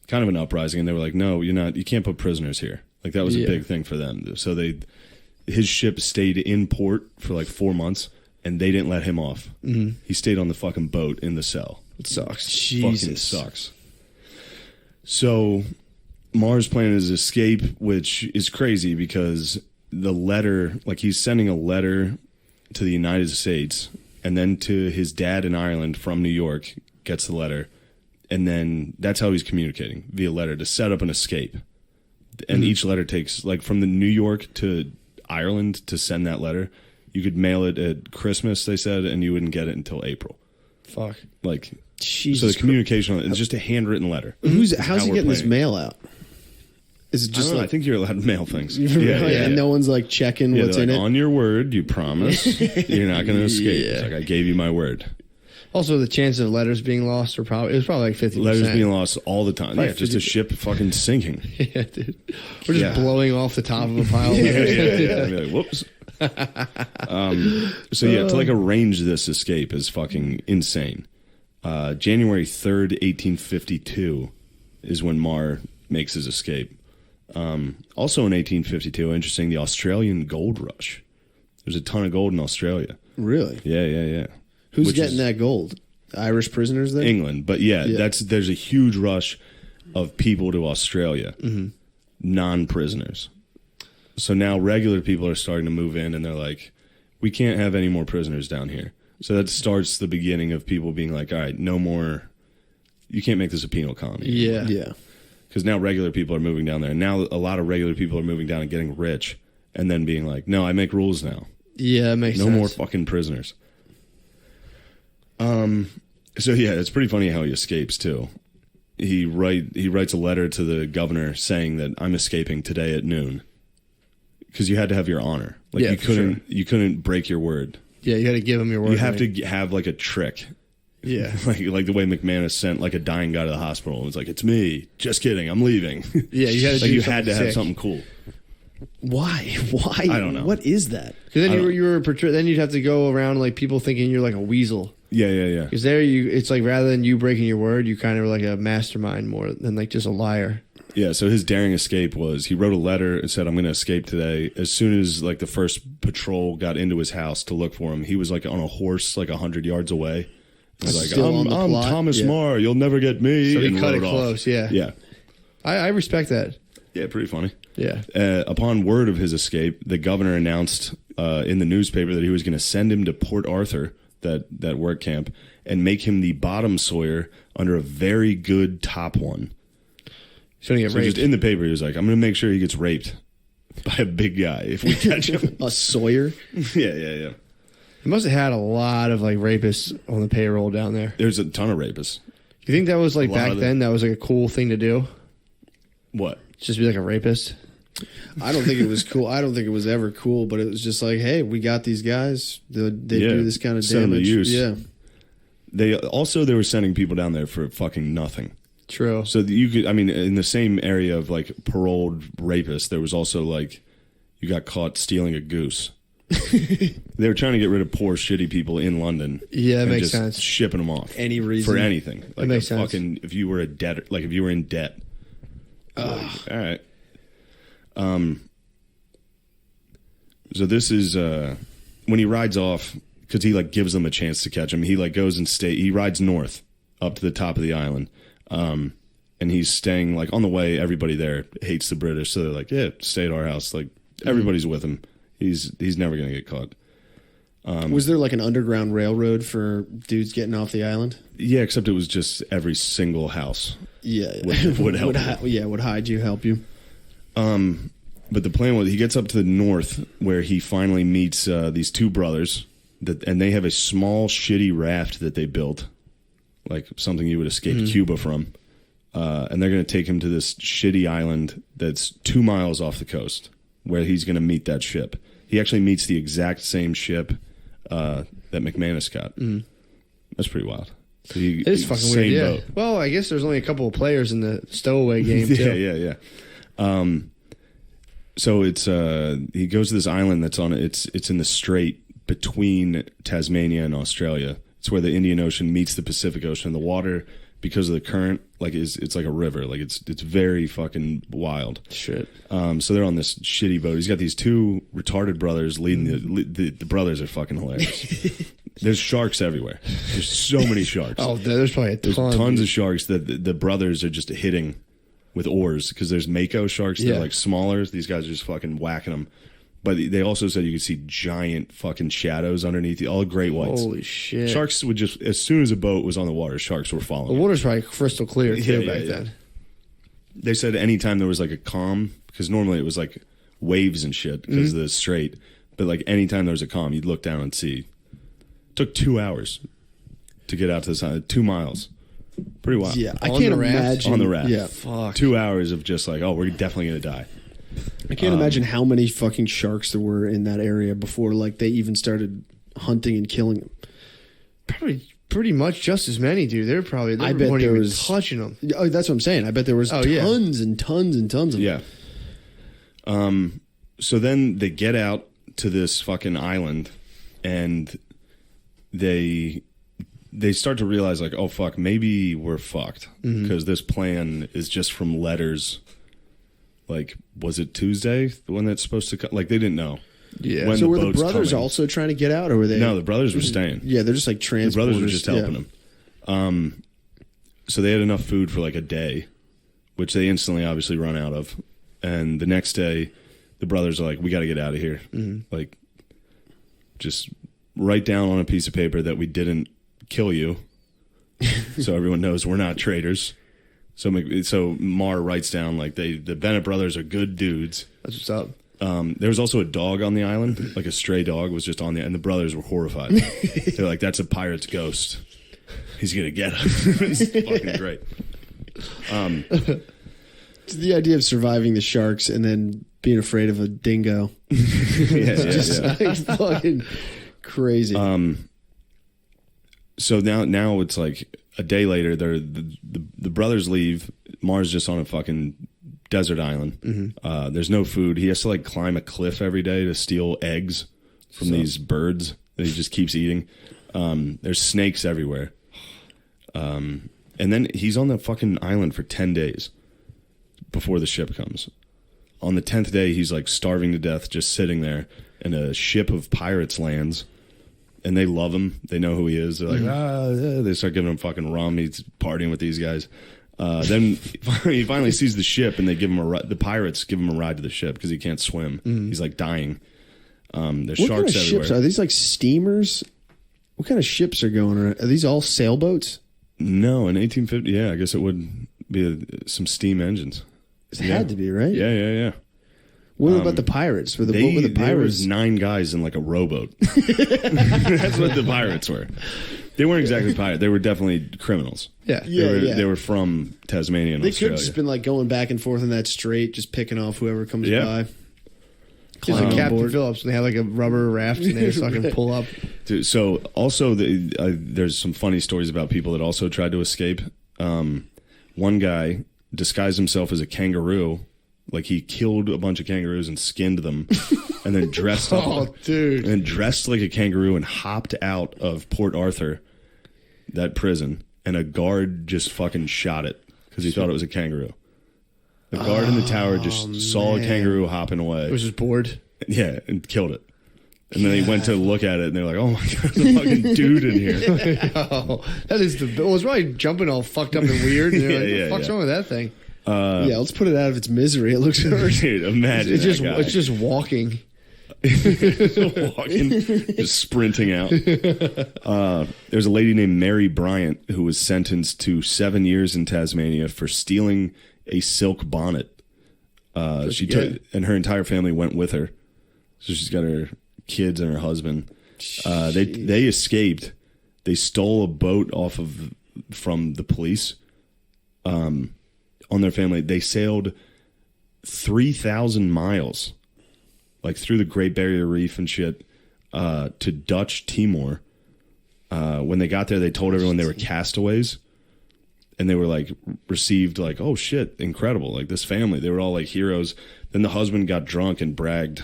S1: kind of an uprising, and they were like, "No, you can't put prisoners here." Like that was a big thing for them. So his ship stayed in port for like 4 months, and they didn't let him off. Mm-hmm. He stayed on the fucking boat in the cell.
S2: It sucks.
S3: Jesus.
S1: Fucking sucks. So Mars plan his escape, which is crazy because the letter, like he's sending a letter to the United States and then to his dad in Ireland from New York, gets the letter, and then that's how he's communicating, via letter, to set up an escape. And each letter takes, like from the New York to Ireland to send that letter, you could mail it at Christmas, they said, and you wouldn't get it until April.
S2: Fuck.
S1: Like,
S3: Jesus
S1: so the communication on it is just a handwritten letter.
S3: How's he getting this mail out? Is it just
S1: I
S3: like,
S1: think you're allowed to mail things.
S3: and no one's like checking
S1: Yeah,
S3: what's
S1: they're
S3: in
S1: like,
S3: it?
S1: on your word, you promise you're not going to escape.
S2: Yeah.
S1: It's like, I gave you my word.
S2: Also, the chance of letters being lost it was probably like 50%.
S1: Letters being lost all the time.
S2: Like
S1: Yeah, just a ship fucking sinking.
S2: Yeah, dude. We're just blowing off the top of a pile of letters.
S1: Yeah. I'd be like, whoops. So yeah, to like arrange this escape is fucking insane. January 3rd, 1852 is when Marr makes his escape. Also in 1852, interesting, the Australian gold rush. There's a ton of gold in Australia.
S3: Really?
S1: Yeah.
S3: Who's
S1: Which
S3: getting
S1: is
S3: that gold? Irish prisoners there?
S1: England. But yeah, there's a huge rush of people to Australia, non-prisoners. So now regular people are starting to move in, and they're like, we can't have any more prisoners down here. So that starts the beginning of people being like, all right, no more. You can't make this a penal colony.
S3: Yeah.
S1: Because now regular people are moving down there. And now a lot of regular people are moving down and getting rich, and then being like, no, I make rules now.
S2: Yeah, it makes sense.
S1: No more fucking prisoners. So yeah, it's pretty funny how he escapes too. He writes a letter to the governor saying that I'm escaping today at noon. Because you had to have your honor. Like you couldn't break your word.
S2: Yeah, you got to give him your word.
S1: You have to have like a trick
S2: Yeah.
S1: like the way McManus sent like a dying guy to the hospital and was like, "It's me. Just kidding. I'm leaving."
S2: Yeah, you had to
S1: like
S2: do
S1: you had to have
S2: sick.
S1: something cool.
S3: Why?
S1: I don't know.
S3: What is that?
S2: Because then then you'd have to go around like people thinking you're like a weasel.
S1: Yeah.
S2: Because it's like rather than you breaking your word, you kind of were like a mastermind more than like just a liar.
S1: Yeah, so his daring escape was he wrote a letter and said, "I'm going to escape today." As soon as like the first patrol got into his house to look for him, he was like on a horse like 100 yards away. He was like,
S3: Still on
S1: I'm
S3: the plot?
S1: Thomas
S3: Yeah.
S1: Marr. You'll never get me.
S2: So he
S1: and
S2: cut
S1: rode
S2: it
S1: off.
S2: close. Yeah.
S1: Yeah.
S2: I respect that.
S1: Yeah, pretty funny.
S2: Yeah.
S1: Upon word of his escape, the governor announced in the newspaper that he was going to send him to Port Arthur, that work camp, and make him the bottom sawyer under a very good top one.
S2: He's going to get
S1: So
S2: raped.
S1: just in the paper, he was like, "I'm going to make sure he gets raped by a big guy if we catch him."
S3: A Sawyer?
S1: Yeah.
S2: He must have had a lot of like rapists on the payroll down there.
S1: There's a ton of rapists.
S2: You think that was like
S1: A lot
S2: back
S1: of them.
S2: then? That was like a cool thing to do?
S1: What?
S2: Just be like a rapist?
S3: I don't think it was cool. I don't think it was ever cool, but it was just like, hey, we got these guys. They do this kind of
S1: Send them to
S3: damage.
S1: use.
S3: Yeah.
S1: They were sending people down there for fucking nothing.
S2: True.
S1: So that you could, I mean, in the same area of like paroled rapists, there was also like you got caught stealing a goose. They were trying to get rid of poor, shitty people in London.
S2: Yeah, that
S1: and
S2: makes
S1: just
S2: sense.
S1: Shipping them off
S3: Any reason.
S1: for anything. Like
S2: makes sense.
S1: fucking, if you were a debtor, like if you were in debt. Like, all right. So this is when he rides off, because he like gives them a chance to catch him. He like goes and he rides north up to the top of the island, and he's staying like on the way. Everybody there hates the British, so they're like, "Yeah, stay at our house." Like everybody's with him. He's never gonna get caught.
S3: Was there like an underground railroad for dudes getting off the island?
S1: Yeah, except it was just every single house.
S3: Yeah.
S1: Would help you.
S3: Would hide you, help you.
S1: But the plan was he gets up to the north where he finally meets these two brothers, and they have a small, shitty raft that they built, like something you would escape Cuba from. And they're going to take him to this shitty island that's 2 miles off the coast where he's going to meet that ship. He actually meets the exact same ship that McManus got. That's pretty wild. So
S2: It is fucking weird, yeah.
S1: boat.
S2: Well, I guess there's only a couple of players in the stowaway game, too.
S1: Yeah. So it's he goes to this island that's on it's in the strait between Tasmania and Australia. It's where the Indian Ocean meets the Pacific Ocean. The water, because of the current, like it's like a river. Like it's very fucking wild.
S2: Shit.
S1: So they're on this shitty boat. He's got these two retarded brothers leading the brothers are fucking hilarious. There's sharks everywhere. There's so many sharks.
S2: Oh, there's probably a ton.
S1: There's tons of sharks that the brothers are just hitting with oars because there's mako sharks. They're like smaller. These guys are just fucking whacking them. But they also said you could see giant fucking shadows underneath you. All great whites.
S2: Holy shit.
S1: Sharks would just, as soon as a boat was on the water, sharks were following.
S2: The water's probably crystal clear, too, back then.
S1: They said anytime there was like a calm, because normally it was like waves and shit because of the strait. But like anytime there was a calm, you'd look down and see. It took 2 hours to get out to the side, 2 miles. Pretty wild.
S3: Yeah, I
S2: On
S3: can't
S2: the raft?
S3: imagine.
S1: On the raft.
S3: Yeah.
S2: Fuck.
S1: 2 hours of just like, oh, we're definitely going to die.
S3: I can't imagine how many fucking sharks there were in that area before like they even started hunting and killing them.
S2: Probably pretty much just as many, dude. They're probably,
S3: I bet
S2: weren't
S3: there
S2: even
S3: was
S2: touching them.
S3: Oh, that's what I'm saying. I bet there was tons and tons and tons of them.
S1: Yeah. So then they get out to this fucking island and they start to realize like, oh fuck, maybe we're fucked because this plan is just from letters. Like, was it Tuesday when that's supposed to come? Like, they didn't know.
S2: Yeah.
S1: When
S3: So were the
S1: boat's
S3: brothers
S1: coming.
S3: also trying to get out, or were they?
S1: No, the brothers were staying.
S3: Yeah, they're just like transporters.
S1: The brothers were just helping them. So they had enough food for like a day, which they instantly obviously run out of. And the next day, the brothers are like, we got to get out of here. Like, just write down on a piece of paper that we didn't kill you so everyone knows we're not traitors. So Marr writes down like the Bennett brothers are good dudes.
S2: That's what's up.
S1: There was also a dog on the island, like a stray dog was just on there, and the brothers were horrified. They're like, "That's a pirate's ghost. He's gonna get us." It's fucking great.
S3: It's the idea of surviving the sharks and then being afraid of a dingo.
S1: Yeah.
S3: Like fucking crazy.
S1: So now it's like a day later. The brothers leave. Mars just on a fucking desert island. Mm-hmm. There's no food. He has to like climb a cliff every day to steal eggs from these birds that he just keeps eating. There's snakes everywhere. And then he's on the fucking island for 10 days before the ship comes. On the 10th day, he's like starving to death, just sitting there, and a ship of pirates lands. And they love him. They know who he is. They're like, they start giving him fucking rum. He's partying with these guys. Then he finally sees the ship, and they give him the pirates give him a ride to the ship because he can't swim. He's like dying. There's
S3: What
S1: sharks
S3: kind of
S1: everywhere.
S3: ships are these? Like steamers? What kind of ships are going around? Are these all sailboats?
S1: No, in 1850, yeah, I guess it would be some steam engines.
S3: It had to be, right?
S1: Yeah.
S3: What about the pirates? Were the
S1: There
S3: pirates?
S1: was 9 guys in like a rowboat. That's what the pirates were. They weren't exactly pirates. They were definitely criminals.
S2: Yeah.
S1: They were from Tasmania and
S3: They
S1: Australia.
S3: could have just been like going back and forth in that strait, just picking off whoever comes
S1: Yeah.
S3: by.
S2: Just like
S3: Climb
S2: Captain
S3: aboard.
S2: Phillips, and they have like a rubber raft, and they just fucking pull up.
S1: Dude, so also there's some funny stories about people that also tried to escape. One guy disguised himself as a kangaroo. Like he killed a bunch of kangaroos and skinned them, and then dressed up.
S2: Oh, dude!
S1: And dressed like a kangaroo and hopped out of Port Arthur, that prison, and a guard just fucking shot it because he thought it was a kangaroo. The guard in the tower just saw a kangaroo hopping away.
S2: It was just bored.
S1: Yeah, and killed it. And then they went to look at it, and they're like, "Oh my god, there's a fucking dude in here."
S2: Oh, that is the. Well, it's probably jumping all fucked up and weird. And like, what the fuck's wrong with that thing?
S3: Yeah, let's put it out of its misery. It looks hurt.
S1: Dude, imagine
S2: It's just
S1: that guy.
S2: it's just walking.
S1: walking, just sprinting out. There's a lady named Mary Bryant who was sentenced to 7 years in Tasmania for stealing a silk bonnet. She took, and her entire family went with her. So she's got her kids and her husband. They escaped. They stole a boat from the police. On their family, they sailed 3,000 miles, like through the Great Barrier Reef and shit, to Dutch Timor. When they got there, they told everyone they were castaways, and they were like received like, "Oh shit, incredible!" Like this family, they were all like heroes. Then the husband got drunk and bragged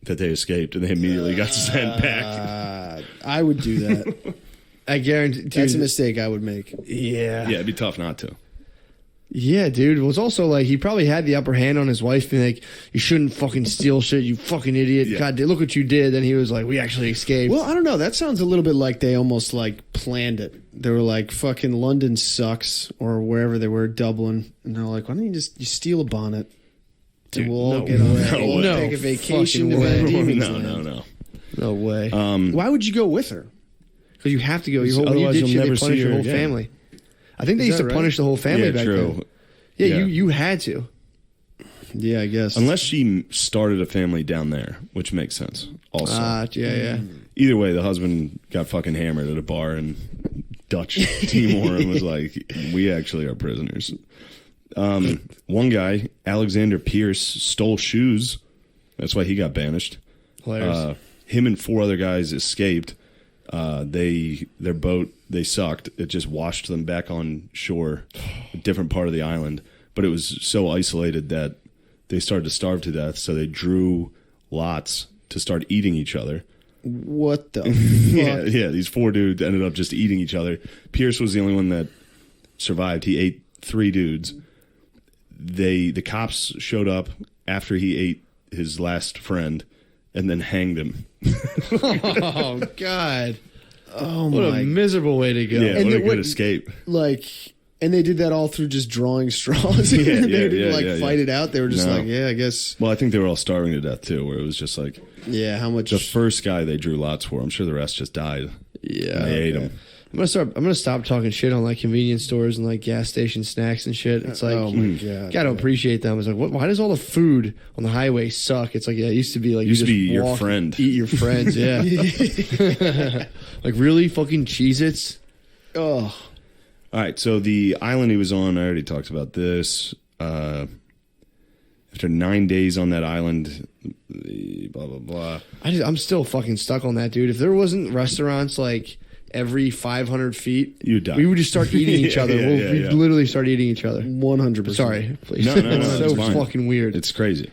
S1: that they escaped, and they immediately got sent back.
S3: I would do that.
S2: I guarantee.
S3: That's a mistake I would make.
S2: Yeah.
S1: Yeah, it'd be tough not to.
S2: Yeah, dude. It was also like he probably had the upper hand on his wife, being like, "You shouldn't fucking steal shit, you fucking idiot."
S1: Yeah.
S2: God, look what you did. Then he was like, "We actually escaped."
S3: Well, I don't know. That sounds a little bit like they almost like planned it. They were like, "Fucking London sucks," or wherever they were, Dublin, and they're like, "Why don't you steal a bonnet?
S1: Dude,
S3: and we'll all
S1: no,
S3: get away.
S1: no
S3: We'll
S1: way.
S3: take a vacation to
S2: fucking way.
S3: Van Diemen's
S1: No,
S3: Land."
S1: no.
S2: No way.
S3: Why would you go with her?
S2: Because you have to go. Your whole, when you
S1: Otherwise
S2: did
S1: you'll
S2: shit, they
S1: never see
S2: punish your
S1: her
S2: whole
S1: again.
S2: family. I think they
S3: Is
S2: used to
S3: that right?
S2: punish the whole family
S1: Yeah,
S2: back
S1: true.
S2: then. Yeah,
S1: Yeah.
S2: you had to.
S3: Yeah, I guess.
S1: Unless she started a family down there, which makes sense. Also,
S2: Yeah.
S1: either way, the husband got fucking hammered at a bar in Dutch Timor and was like, "We actually are prisoners." One guy, Alexander Pierce, stole shoes. That's why he got banished.
S2: Hilarious.
S1: Him and 4 other guys escaped. Their boat, they sucked. It just washed them back on shore, a different part of the island. But it was so isolated that they started to starve to death. So they drew lots to start eating each other.
S3: What the
S1: Yeah,
S3: fuck?
S1: yeah. These 4 dudes ended up just eating each other. Pierce was the only one that survived. He ate 3 dudes. The cops showed up after he ate his last friend and then hanged him.
S2: Oh God!
S3: Oh
S2: What
S3: my!
S2: a miserable way to go.
S1: Yeah,
S3: And
S1: what a
S3: the-
S1: good
S3: what-
S1: escape.
S3: Like, and they did that all through just drawing straws.
S1: Yeah,
S3: they
S1: yeah,
S3: didn't
S1: yeah,
S3: fight
S1: yeah.
S3: it out. They were just
S1: No.
S3: like, yeah, I guess.
S1: Well, I think they were all starving to death too, where it was just like
S3: Yeah, how much?
S1: the first guy they drew lots for. I'm sure the rest just died.
S2: Yeah.
S1: And they ate him.
S2: I'm gonna stop talking shit on like convenience stores and like gas station snacks and shit. It's like,
S3: oh my god,
S2: gotta appreciate them. It's like, why does all the food on the highway suck? It's like, yeah, it used to be like
S1: Used to
S2: you
S1: be
S2: just
S1: your
S2: walk,
S1: friend.
S2: eat your friends. Yeah, like really fucking Cheez-Its.
S3: Oh,
S1: All right, so the island he was on, I already talked about this. After 9 days on that island, blah, blah, blah.
S2: I'm still fucking stuck on that, dude. If there wasn't restaurants like every 500 feet,
S1: you die.
S2: we would just start eating each other. We'd literally start eating each other.
S3: 100%.
S2: Sorry, please.
S1: No,
S2: It's so
S1: fine.
S2: fucking weird.
S1: It's crazy.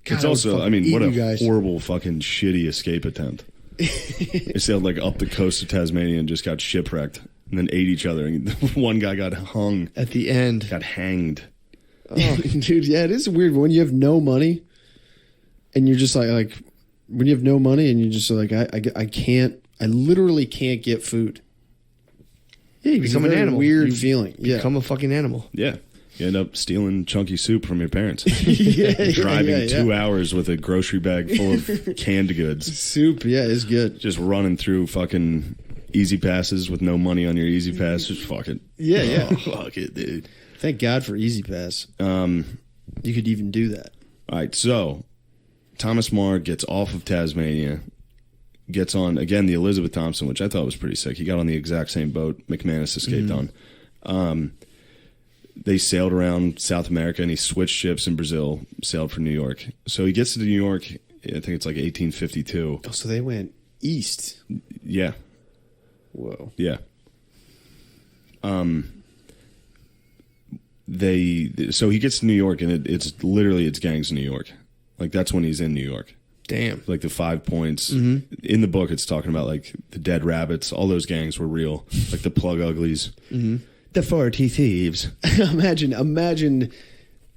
S2: God,
S1: It's
S2: I would
S1: also, I
S2: fucking
S1: mean, what
S2: eat
S1: a
S2: you guys.
S1: horrible fucking shitty escape attempt. They sailed like up the coast of Tasmania and just got shipwrecked and then ate each other. And one guy got hung,
S2: At the end.
S1: got hanged.
S3: Oh, dude, yeah, it is weird when you have no money and you're just like when you have no money and you're just like, I literally can't get food.
S2: Yeah, you
S3: It's
S2: become
S3: a
S2: an
S3: very
S2: animal.
S3: weird
S2: You
S3: feeling. Yeah.
S2: become a fucking animal.
S1: Yeah. You end up stealing chunky soup from your parents.
S3: yeah,
S1: Driving 2 hours with a grocery bag full of canned goods.
S3: Soup, yeah, it's good.
S1: Just running through fucking easy passes with no money on your easy pass. Just fuck it.
S3: Yeah, yeah.
S1: Oh, fuck it, dude.
S3: Thank God for Easy Pass. You could even do that.
S1: All right, so Thomas Maegher gets off of Tasmania, gets on, again, the Elizabeth Thompson, which I thought was pretty sick. He got on the exact same boat McManus escaped on. They sailed around South America, and he switched ships in Brazil, sailed for New York. So he gets to New York, I think it's like 1852.
S3: Oh, so they went east.
S1: Yeah,
S3: Whoa.
S1: yeah. So he gets to New York, and it's gangs in New York. Like, that's when he's in New York.
S2: Damn.
S1: Like the 5 points. In the book, it's talking about like the Dead Rabbits. All those gangs were real. Like the Plug Uglies. The 40 Thieves.
S3: imagine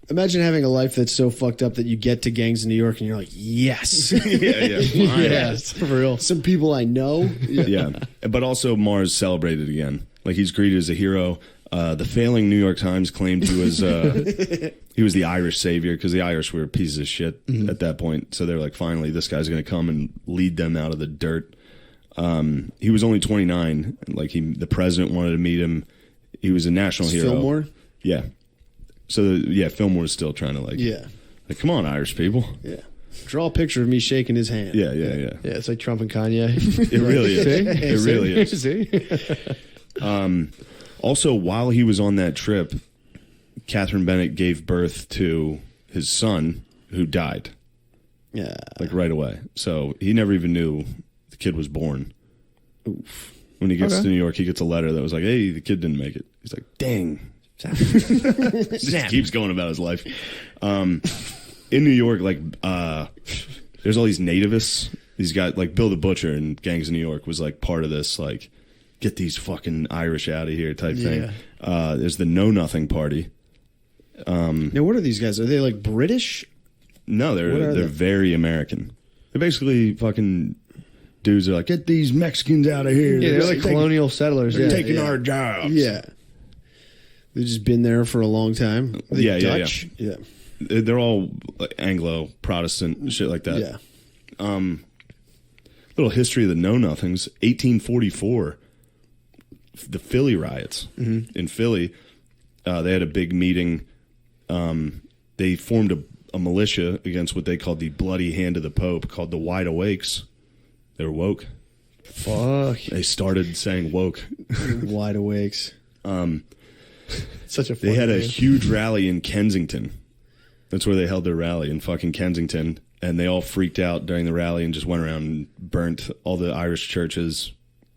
S3: having a life that's so fucked up that you get to gangs in New York and you're like, yes.
S1: yeah.
S3: Yes, for real. Some people I know.
S1: Yeah. But also Mars celebrated again. Like he's greeted as a hero. The failing New York Times claimed he was the Irish savior because the Irish were pieces of shit at that point. So they're like, finally, this guy's going to come and lead them out of the dirt. He was only 29. Like the president wanted to meet him. He was a national hero.
S3: Fillmore?
S1: Yeah. So Fillmore's still trying to like come on, Irish people.
S3: Yeah. Draw a picture of me shaking his hand.
S1: Yeah.
S2: Yeah, it's like Trump and Kanye.
S1: It really is. It really is.
S2: See?
S1: Also, while he was on that trip, Catherine Bennett gave birth to his son, who died.
S3: Yeah.
S1: Like right away. So he never even knew the kid was born.
S3: Oof.
S1: When he gets to New York, he gets a letter that was like, hey, the kid didn't make it. He's like, dang. Just keeps going about his life. In New York, like, there's all these nativists. These guys, like Bill the Butcher and Gangs of New York was like part of this, like, get these fucking Irish out of here type thing. There's the Know Nothing Party.
S3: Now, what are these guys? Are they like British?
S1: No, they're very American. They're basically fucking dudes that are like, get these Mexicans out of here.
S2: Yeah, they're like colonial settlers.
S1: They're
S2: Yeah.
S1: taking our jobs.
S3: Yeah. They've just been there for a long time. Are they Dutch? Yeah.
S1: They're all like Anglo, Protestant, shit like that.
S3: Yeah.
S1: Little history of the Know Nothings. 1844, the Philly riots in Philly. They had a big meeting. They formed a militia against what they called the Bloody Hand of the Pope, called the Wide Awakes. They were woke.
S2: Fuck.
S1: They started saying woke.
S3: Wide Awakes.
S2: Such a
S1: They had a
S2: name.
S1: huge rally in Kensington. That's where they held their rally, in fucking Kensington. And they all freaked out during the rally and just went around and burnt all the Irish churches,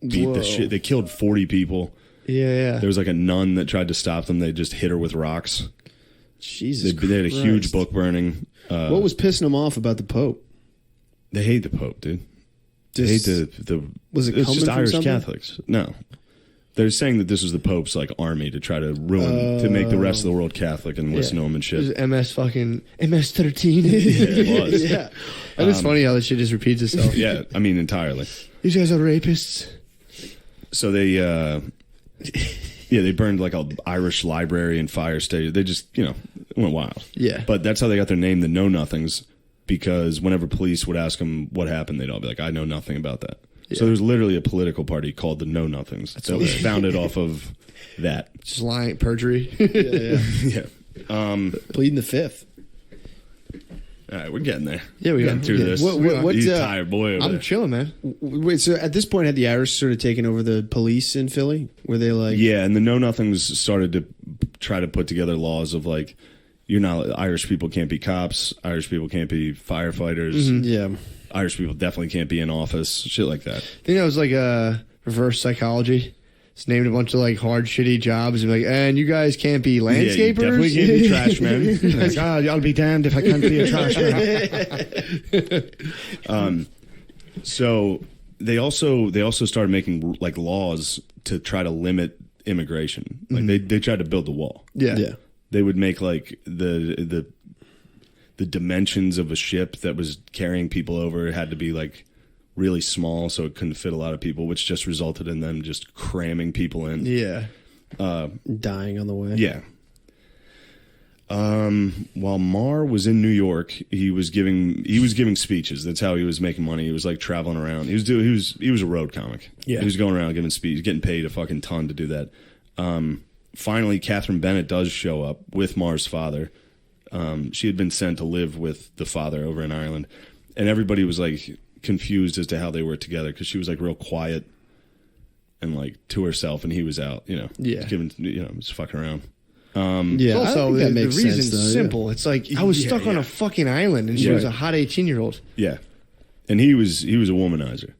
S1: beat the shit. They killed 40 people.
S2: Yeah.
S1: There was like a nun that tried to stop them. They just hit her with rocks.
S3: Jesus
S1: They had a huge
S3: Christ.
S1: book burning.
S3: What was pissing them off about the Pope?
S1: They hate the Pope, dude. They hate
S3: Just-
S1: the.
S3: Was it
S1: It's
S3: coming
S1: just
S3: from
S1: Irish
S3: something?
S1: Catholics. No. They're saying that this was the Pope's like army to try to ruin, to make the rest of the world Catholic and listen to him and
S2: It was
S1: shit.
S2: MS-13.
S1: Yeah, it was.
S3: Yeah.
S2: And it's funny how this shit just repeats itself.
S1: Yeah, I mean entirely.
S2: These guys are rapists.
S1: So they, they burned like an Irish library and fire station. They just, went wild.
S2: Yeah.
S1: But that's how they got their name, the Know Nothings, because whenever police would ask them what happened, they'd all be like, I know nothing about that.
S2: Yeah.
S1: So there's literally a political party called the Know Nothings that was founded off of that.
S2: Just lying, perjury.
S1: Yeah.
S3: Pleading the fifth.
S1: All right, we're getting there.
S2: Yeah, we
S1: getting
S2: are.
S1: through
S2: Yeah.
S1: this.
S3: What,
S1: He's a tired boy over
S2: I'm
S1: there.
S2: chilling, man.
S3: Wait, so at this point, had the Irish sort of taken over the police in Philly? Were they like,
S1: Yeah, and the Know Nothings started to try to put together laws of like, Irish people can't be cops, Irish people can't be firefighters,
S3: yeah,
S1: Irish people definitely can't be in office, shit like that.
S2: I think that was like reverse psychology. It's named a bunch of like hard, shitty jobs, and like, and you guys can't be landscapers.
S1: Yeah, you definitely can't be trash men.
S4: Like, I'll be damned if I can't be a trash man.
S1: So they also started making like laws to try to limit immigration. Like they tried to build the wall.
S2: Yeah.
S1: They would make like the dimensions of a ship that was carrying people over had to be like really small, so it couldn't fit a lot of people, which just resulted in them just cramming people in.
S2: Yeah.
S3: Dying on the way.
S1: Yeah. While Maegher was in New York, he was giving speeches. That's how he was making money. He was like traveling around. He was a road comic.
S2: Yeah.
S1: He was going around giving speeches, getting paid a fucking ton to do that. Finally, Catherine Bennett does show up with Maher's father. She had been sent to live with the father over in Ireland, and everybody was like confused as to how they were together because she was like real quiet and like to herself, and he was out,
S2: Yeah.
S1: giving, just fucking around.
S3: Yeah,
S2: Also,
S3: I think that
S2: the
S3: makes
S2: reason's
S3: sense, though,
S2: simple. It's like I was stuck on a fucking island, and she was a hot 18-year-old.
S1: Yeah, and he was a womanizer.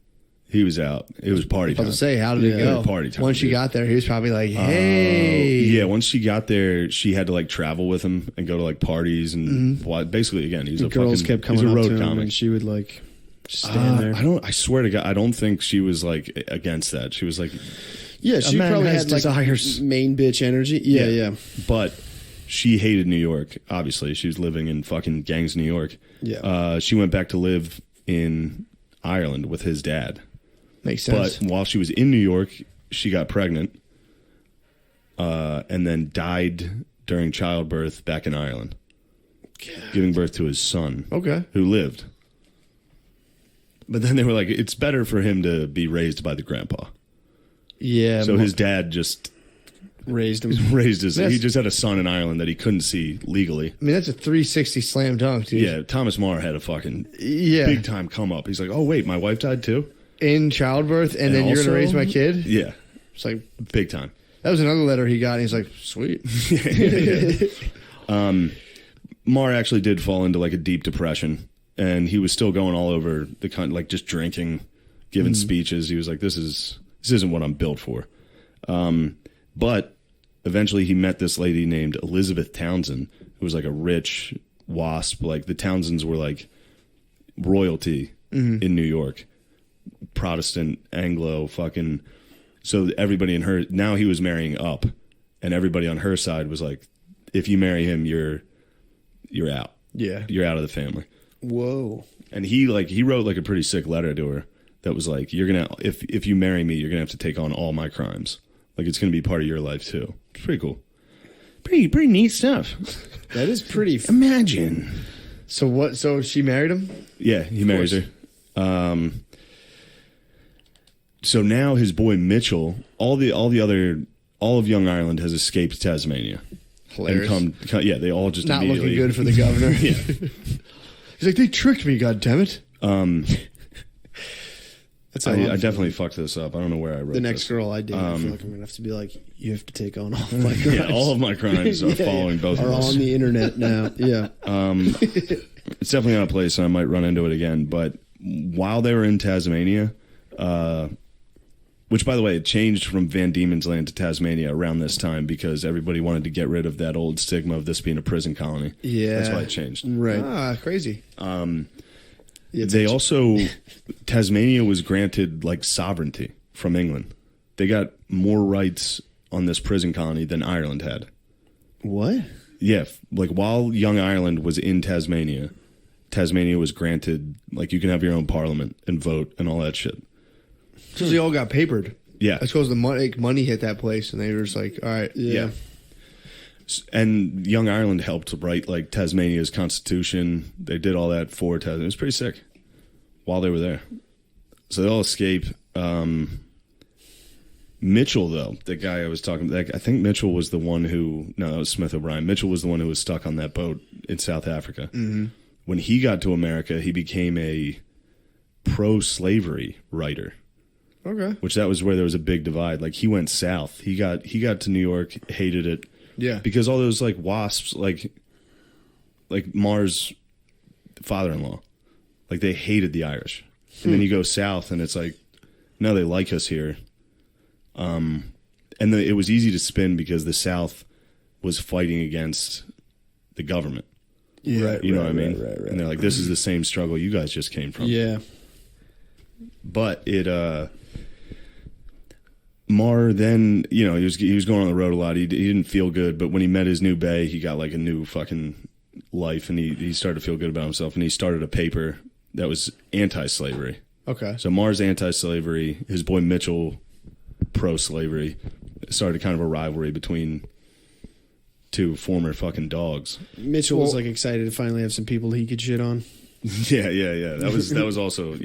S1: He was out. It was party
S2: I
S1: time.
S2: was to say, how did it go?
S1: Party time,
S2: Once she
S1: dude.
S2: got there, he was probably like, "Hey,
S1: Yeah, once she got there, she had to like travel with him and go to like parties and basically again, he's a
S3: Girls
S1: fucking,
S3: kept coming
S1: he's a
S3: up
S1: road
S3: to him,
S1: comic.
S3: and she would like just stand there.
S1: I swear to God, I don't think she was like against that. She was like,
S3: Yeah, she
S4: man
S3: probably
S4: has
S3: had like
S4: desires.
S3: main bitch energy. Yeah.
S1: But she hated New York. Obviously, she was living in fucking gangs, New York.
S3: Yeah.
S1: She went back to live in Ireland with his dad.
S2: makes sense."
S1: But while she was in New York, she got pregnant, and then died during childbirth back in Ireland, giving birth to his son,
S2: Okay.
S1: who lived. But then they were like, it's better for him to be raised by the grandpa.
S2: Yeah.
S1: So his dad just
S3: Raised him.
S1: raised his.
S2: That's-
S1: He just had a son in Ireland that he couldn't see legally.
S2: I mean, that's a 360 slam dunk, dude.
S1: Yeah, Thomas Maher had a fucking
S2: Yeah.
S1: big time come up. He's like, oh wait, my wife died too.
S2: In childbirth, and then you're
S1: also-
S2: gonna raise my kid.
S1: Yeah,
S2: It's like
S1: big time.
S2: that was another letter he got, and he's like, "Sweet."
S1: Maher actually did fall into like a deep depression, and he was still going all over the country, like just drinking, giving speeches. He was like, this isn't what I'm built for. But eventually he met this lady named Elizabeth Townsend, who was like a rich WASP. Like the Townsends were like royalty in New York, Protestant, Anglo, fucking. So everybody in her, now he was marrying up, and everybody on her side was like, if you marry him, you're out.
S2: Yeah.
S1: You're out of the family.
S3: Whoa.
S1: And he wrote like a pretty sick letter to her that was like, you're gonna, if you marry me, you're gonna have to take on all my crimes. Like it's gonna be part of your life too. It's pretty cool. Pretty neat stuff.
S3: That is pretty.
S1: Imagine.
S2: So what? So she married him.
S1: Yeah, he marries her. So now his boy Mitchell, all of Young Ireland has escaped Tasmania.
S2: Hilarious.
S1: And yeah, they all just
S2: Not
S1: immediately
S2: looking good for the governor.
S1: Yeah.
S2: He's like, they tricked me. God damn it.
S3: That's
S1: I
S3: how I'm
S1: definitely fucked this up. I don't know where I wrote
S3: the next
S1: this.
S3: girl I date. I feel like I'm gonna have to be like, you have to take on all my crimes.
S1: Yeah, all of my crimes are following both
S3: are
S1: of us.
S3: on the internet now. Yeah.
S1: It's definitely not a place, and I might run into it again. But while they were in Tasmania, which, by the way, it changed from Van Diemen's Land to Tasmania around this time because everybody wanted to get rid of that old stigma of this being a prison colony.
S2: Yeah.
S1: That's why it changed.
S3: Right.
S2: Ah, crazy.
S1: They also, Tasmania was granted like sovereignty from England. They got more rights on this prison colony than Ireland had.
S3: What?
S1: Yeah, like while Young Ireland was in Tasmania, Tasmania was granted, like you can have your own parliament and vote and all that shit.
S2: So they all got papered.
S1: Yeah.
S2: I suppose the money hit that place, and they were just like, all right.
S1: Yeah. And Young Ireland helped write like Tasmania's constitution. They did all that for Tasmania. It was pretty sick while they were there. So they all escape. Mitchell, though, the guy I was talking about, I think Mitchell was the one who, no, that was Smith O'Brien. Mitchell was the one who was stuck on that boat in South Africa. Mm-hmm. When he got to America, he became a pro-slavery writer.
S2: Okay.
S1: Which that was where there was a big divide. Like he went south. He got to New York, hated it.
S2: Yeah.
S1: Because all those like WASPs, like Maher's father-in-law, like they hated the Irish. And then you go south and it's like, no, they like us here. And it was easy to spin because the South was fighting against the government.
S2: Yeah,
S1: You know what I mean?
S3: Right.
S1: And they're like, this is the same struggle you guys just came from.
S3: Yeah.
S1: But Maegher then, you know, he was going on the road a lot. He didn't feel good, but when he met his new bae, he got like a new fucking life, and he started to feel good about himself, and he started a paper that was anti-slavery.
S2: Okay.
S1: So Maher's anti-slavery, his boy Mitchell pro-slavery. Started kind of a rivalry between two former fucking dogs.
S3: Mitchell was like excited to finally have some people he could shit on.
S1: Yeah. That was also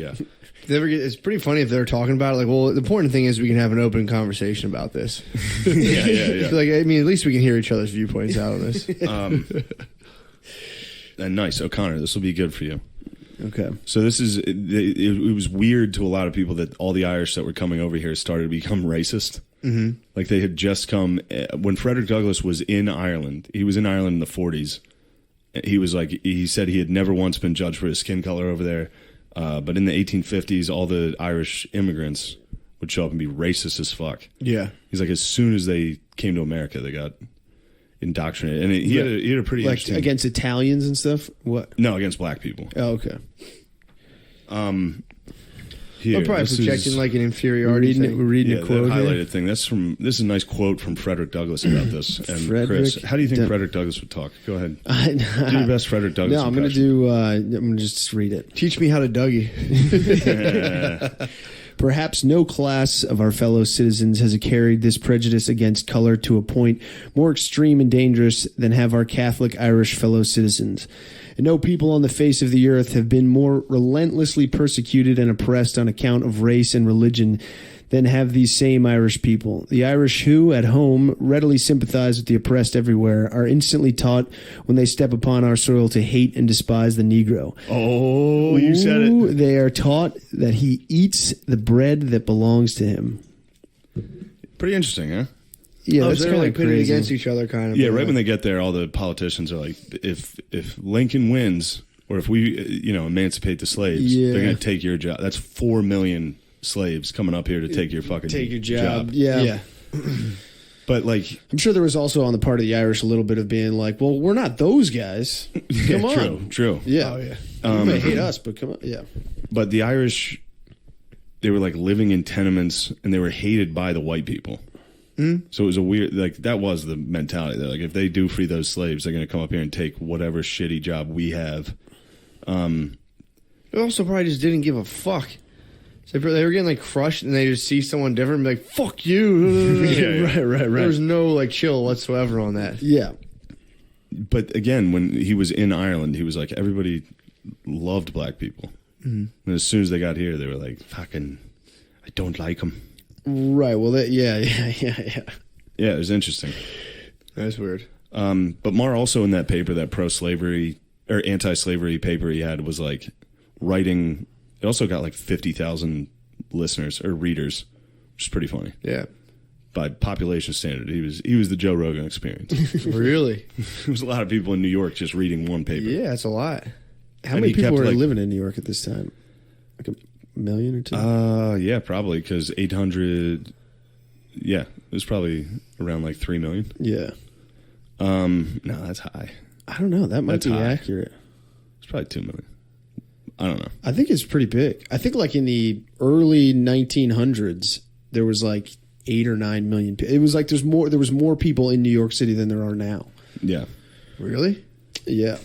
S2: It's pretty funny if they're talking about it. Like, well, the important thing is we can have an open conversation about this.
S1: yeah.
S2: Like, I mean, at least we can hear each other's viewpoints out on this.
S1: And nice, O'Connor. This will be good for you.
S3: Okay.
S1: So this is it was weird to a lot of people that all the Irish that were coming over here started to become racist. Mm-hmm. Like they had just come when Frederick Douglass was in Ireland. He was in Ireland in the 40s. He said he had never once been judged for his skin color over there. But in the 1850s, all the Irish immigrants would show up and be racist as fuck.
S2: Yeah.
S1: He's like, as soon as they came to America, they got indoctrinated. And he had a pretty
S3: Like
S1: interesting...
S3: against Italians and stuff? What?
S1: No, against black people.
S3: Oh, okay.
S1: Here,
S2: I'm probably
S1: this
S2: projecting
S1: is-
S2: like an inferiority thing.
S3: We're reading
S1: Yeah,
S3: a
S1: that
S3: quote here.
S1: highlighted thing. This is a nice quote from Frederick Douglass about this. And
S3: Frederick
S1: Chris, how do you think
S3: Doug-
S1: Frederick Douglass would talk? Go ahead. Do your best Frederick Douglass
S3: No, I'm going to
S1: impression.
S3: do. I'm going to just read it.
S2: Teach me how to Dougie.
S3: Perhaps no class of our fellow citizens has carried this prejudice against color to a point more extreme and dangerous than have our Catholic Irish fellow citizens. And no people on the face of the earth have been more relentlessly persecuted and oppressed on account of race and religion than have these same Irish people. The Irish who, at home, readily sympathize with the oppressed everywhere, are instantly taught when they step upon our soil to hate and despise the Negro.
S1: Oh, you said
S3: Ooh,
S1: it.
S3: They are taught that he eats the bread that belongs to him.
S1: Pretty interesting, huh?
S3: Yeah, that's
S2: they're
S3: kind
S2: like
S3: of
S2: pitted
S3: crazy.
S2: against each other, kind of.
S1: Yeah, right when they get there, all the politicians are like, if Lincoln wins, or if we, emancipate the slaves,
S3: Yeah.
S1: they're going to take your job. That's 4 million slaves coming up here to take your fucking
S2: Take your job.
S3: Yeah.
S1: But like,
S3: I'm sure there was also on the part of the Irish a little bit of being like, well, we're not those guys. Come on.
S1: true.
S3: Yeah.
S2: Oh, yeah.
S3: You may hate us, but come on. Yeah.
S1: But the Irish, they were like living in tenements, and they were hated by the white people. So it was a weird, like, that was the mentality. That, like, if they do free those slaves, they're going to come up here and take whatever shitty job we have.
S2: They also probably just didn't give a fuck. So they were getting like crushed, and they just see someone different and be like, "Fuck you!"
S1: Yeah.
S3: Right.
S2: There was no like chill whatsoever on that.
S3: Yeah.
S1: But again, when he was in Ireland, he was like, everybody loved black people. And as soon as they got here, they were like, fucking, I don't like them.
S3: Right. Well, yeah.
S1: Yeah, it was interesting.
S2: That's weird.
S1: But Maher also in that paper, that pro-slavery or anti-slavery paper he had, was like writing. It also got like 50,000 listeners or readers, which is pretty funny.
S2: Yeah.
S1: By population standard, he was the Joe Rogan Experience.
S2: Really?
S1: There was a lot of people in New York just reading one paper.
S2: Yeah, that's a lot.
S3: How
S1: And
S3: many
S1: he
S3: people
S1: kept,
S3: were
S1: like-
S3: living in New York at this time? Like a million or two?
S1: Yeah, probably because 800. Yeah, it was probably around like 3 million.
S3: Yeah.
S1: No, that's high.
S3: I don't know. That might
S1: That's
S3: be
S1: high.
S3: accurate.
S1: It's probably 2 million. I don't know.
S3: I think it's pretty big. I think like in the early 1900s, there was like 8 or 9 million. It was like there was more people in New York City than there are now.
S1: Yeah,
S2: Really?
S3: Yeah.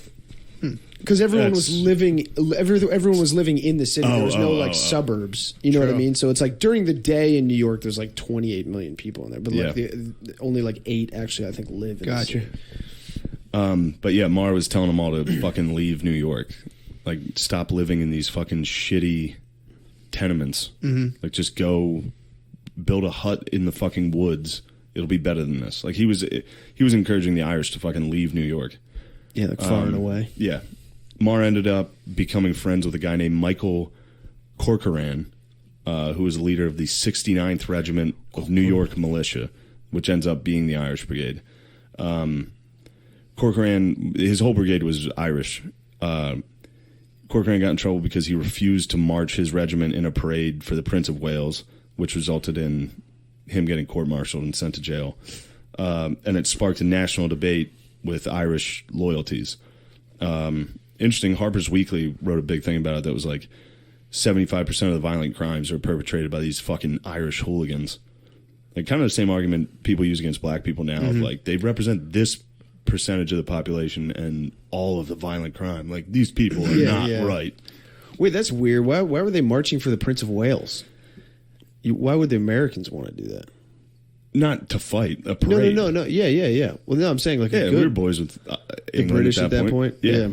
S3: Because everyone was
S1: That's-
S3: living, everyone was living in the city. There was no
S1: oh.
S3: suburbs. You know what I
S2: True.
S3: mean? So it's like during the day in New York, there's like 28 million people in there, but like
S1: Yeah.
S3: only like 8 actually, I think, live in the
S2: Gotcha.
S3: city.
S1: but yeah, Maher was telling them all to fucking leave New York, like stop living in these fucking shitty tenements. Like just go build a hut in the fucking woods. It'll be better than this. Like he was encouraging the Irish to fucking leave New York.
S3: Yeah, like far and away.
S1: Yeah. Maher ended up becoming friends with a guy named Michael Corcoran, who was the leader of the 69th Regiment of New York Militia, which ends up being the Irish Brigade. Corcoran, his whole brigade was Irish. Corcoran got in trouble because he refused to march his regiment in a parade for the Prince of Wales, which resulted in him getting court-martialed and sent to jail. And it sparked a national debate with Irish loyalties. Interesting, Harper's Weekly wrote a big thing about it that was like 75% of the violent crimes are perpetrated by these fucking Irish hooligans. Like kind of the same argument people use against black people now. Of like, they represent this percentage of the population and all of the violent crime. Like, these people are not right.
S3: Wait, that's weird. Why were they marching for the Prince of Wales? Why would the Americans want to do that?
S1: Not to fight a parade.
S3: No. Yeah. Well, no, I'm saying like
S1: we were boys with
S3: the
S1: England
S3: British at that point.
S1: Yeah.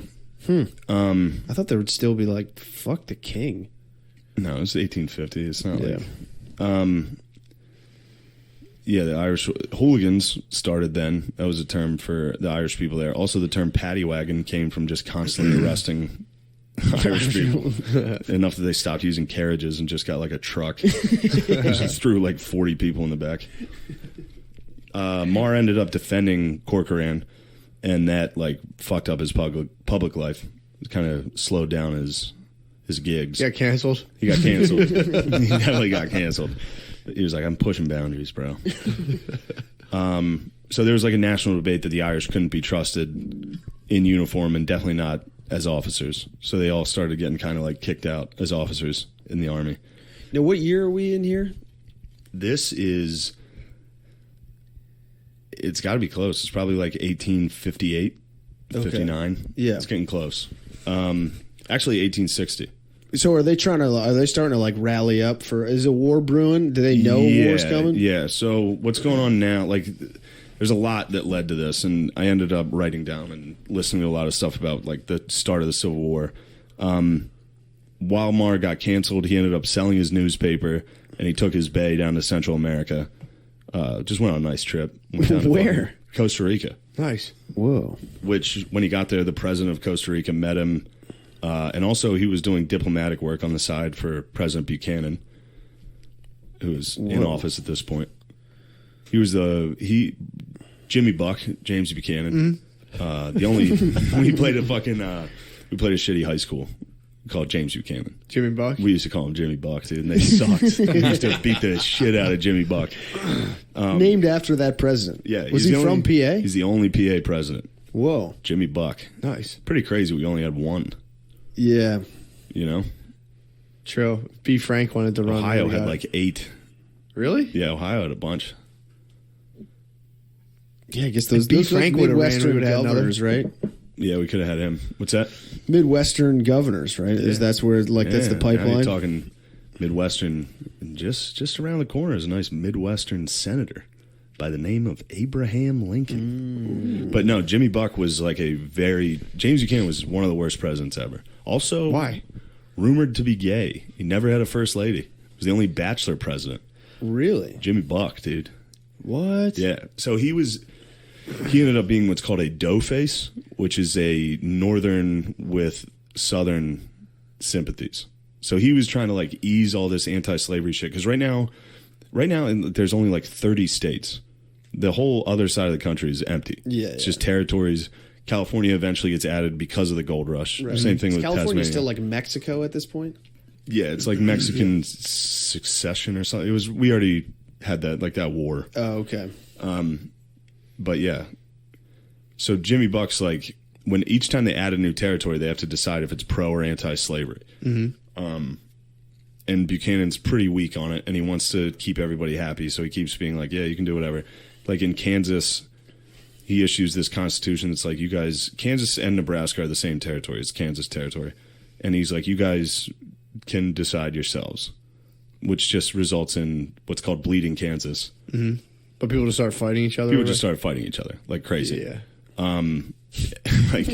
S3: I thought there would still be like, fuck the king.
S1: No, it was 1850. It's not like... the Irish hooligans started then. That was a term for the Irish people there. Also, the term paddy wagon came from just constantly arresting Irish people. Enough that they stopped using carriages and just got like a truck. Just threw like 40 people in the back. Marr ended up defending Corcoran, and that like fucked up his public life. It kind of slowed down his gigs.
S2: He got canceled.
S1: He got canceled. He definitely got canceled. He was like, I'm pushing boundaries, bro. So there was like a national debate that the Irish couldn't be trusted in uniform and definitely not as officers. So they all started getting kind of like kicked out as officers in the army.
S3: Now, what year are we in here?
S1: This is... It's got to be close. It's probably like 1858, 59.
S3: Yeah.
S1: It's getting close. Actually, 1860.
S3: So are they starting to like rally up for, is a war brewing? Do they know war's coming?
S1: Yeah. So what's going on now, like there's a lot that led to this, and I ended up writing down and listening to a lot of stuff about like the start of the Civil War. While Marr got canceled, he ended up selling his newspaper, and he took his bay down to Central America. Just went on a nice trip. Went down to
S3: Where?
S1: Costa Rica.
S2: Nice.
S3: Whoa.
S1: Which, when he got there, the president of Costa Rica met him. And also, he was doing diplomatic work on the side for President Buchanan, who was in office at this point. He was Jimmy Buck, James Buchanan. The only we played a shitty high school called James Buchanan.
S2: Jimmy Buck?
S1: We used to call him Jimmy Buck, dude, and they sucked. We used to beat the shit out of Jimmy Buck.
S3: Named after that president.
S1: Yeah.
S3: Was he from PA?
S1: He's the only PA president.
S3: Whoa.
S1: Jimmy Buck.
S2: Nice.
S1: Pretty crazy. We only had one.
S3: Yeah.
S1: You know?
S2: True. B. Frank wanted to run.
S1: Ohio had like 8.
S2: Really?
S1: Yeah, Ohio had a bunch.
S3: Yeah, I guess those
S2: Frank
S3: like
S2: would have
S3: Midwestern
S2: ran,
S3: governors, right?
S1: Yeah, we could have had him. What's that?
S3: Midwestern governors, right?
S1: Yeah.
S3: That's where that's the
S1: Now
S3: pipeline.
S1: you're talking Midwestern. And just around the corner is a nice Midwestern senator by the name of Abraham Lincoln. But no, Jimmy Buck was like James Buchanan was one of the worst presidents ever. Also,
S2: why?
S1: Rumored to be gay. He never had a first lady. He was the only bachelor president.
S3: Really?
S1: Jimmy Buck, dude.
S3: What?
S1: Yeah. So he ended up being what's called a doughface, which is a northern with southern sympathies. So he was trying to like ease all this anti-slavery shit. Because right now, there's only like 30 states. The whole other side of the country is empty.
S3: Yeah,
S1: it's just territories. California eventually gets added because of the gold rush.
S3: Right.
S1: Same thing with
S3: California
S1: Tasmania.
S3: still like Mexico at this point?
S1: Yeah, it's like Mexican succession or something. We already had that war.
S3: Oh, okay.
S1: But yeah. So Jimmy Buck's like, when each time they add a new territory, they have to decide if it's pro or anti-slavery. And Buchanan's pretty weak on it, and he wants to keep everybody happy, so he keeps being like, yeah, you can do whatever. Like in Kansas, he issues this constitution that's like, you guys, Kansas and Nebraska are the same territory. It's Kansas territory. And he's like, you guys can decide yourselves, which just results in what's called bleeding Kansas.
S2: Mm-hmm. But people just start fighting each other?
S1: People just started fighting each other like crazy.
S2: Yeah.
S1: Like,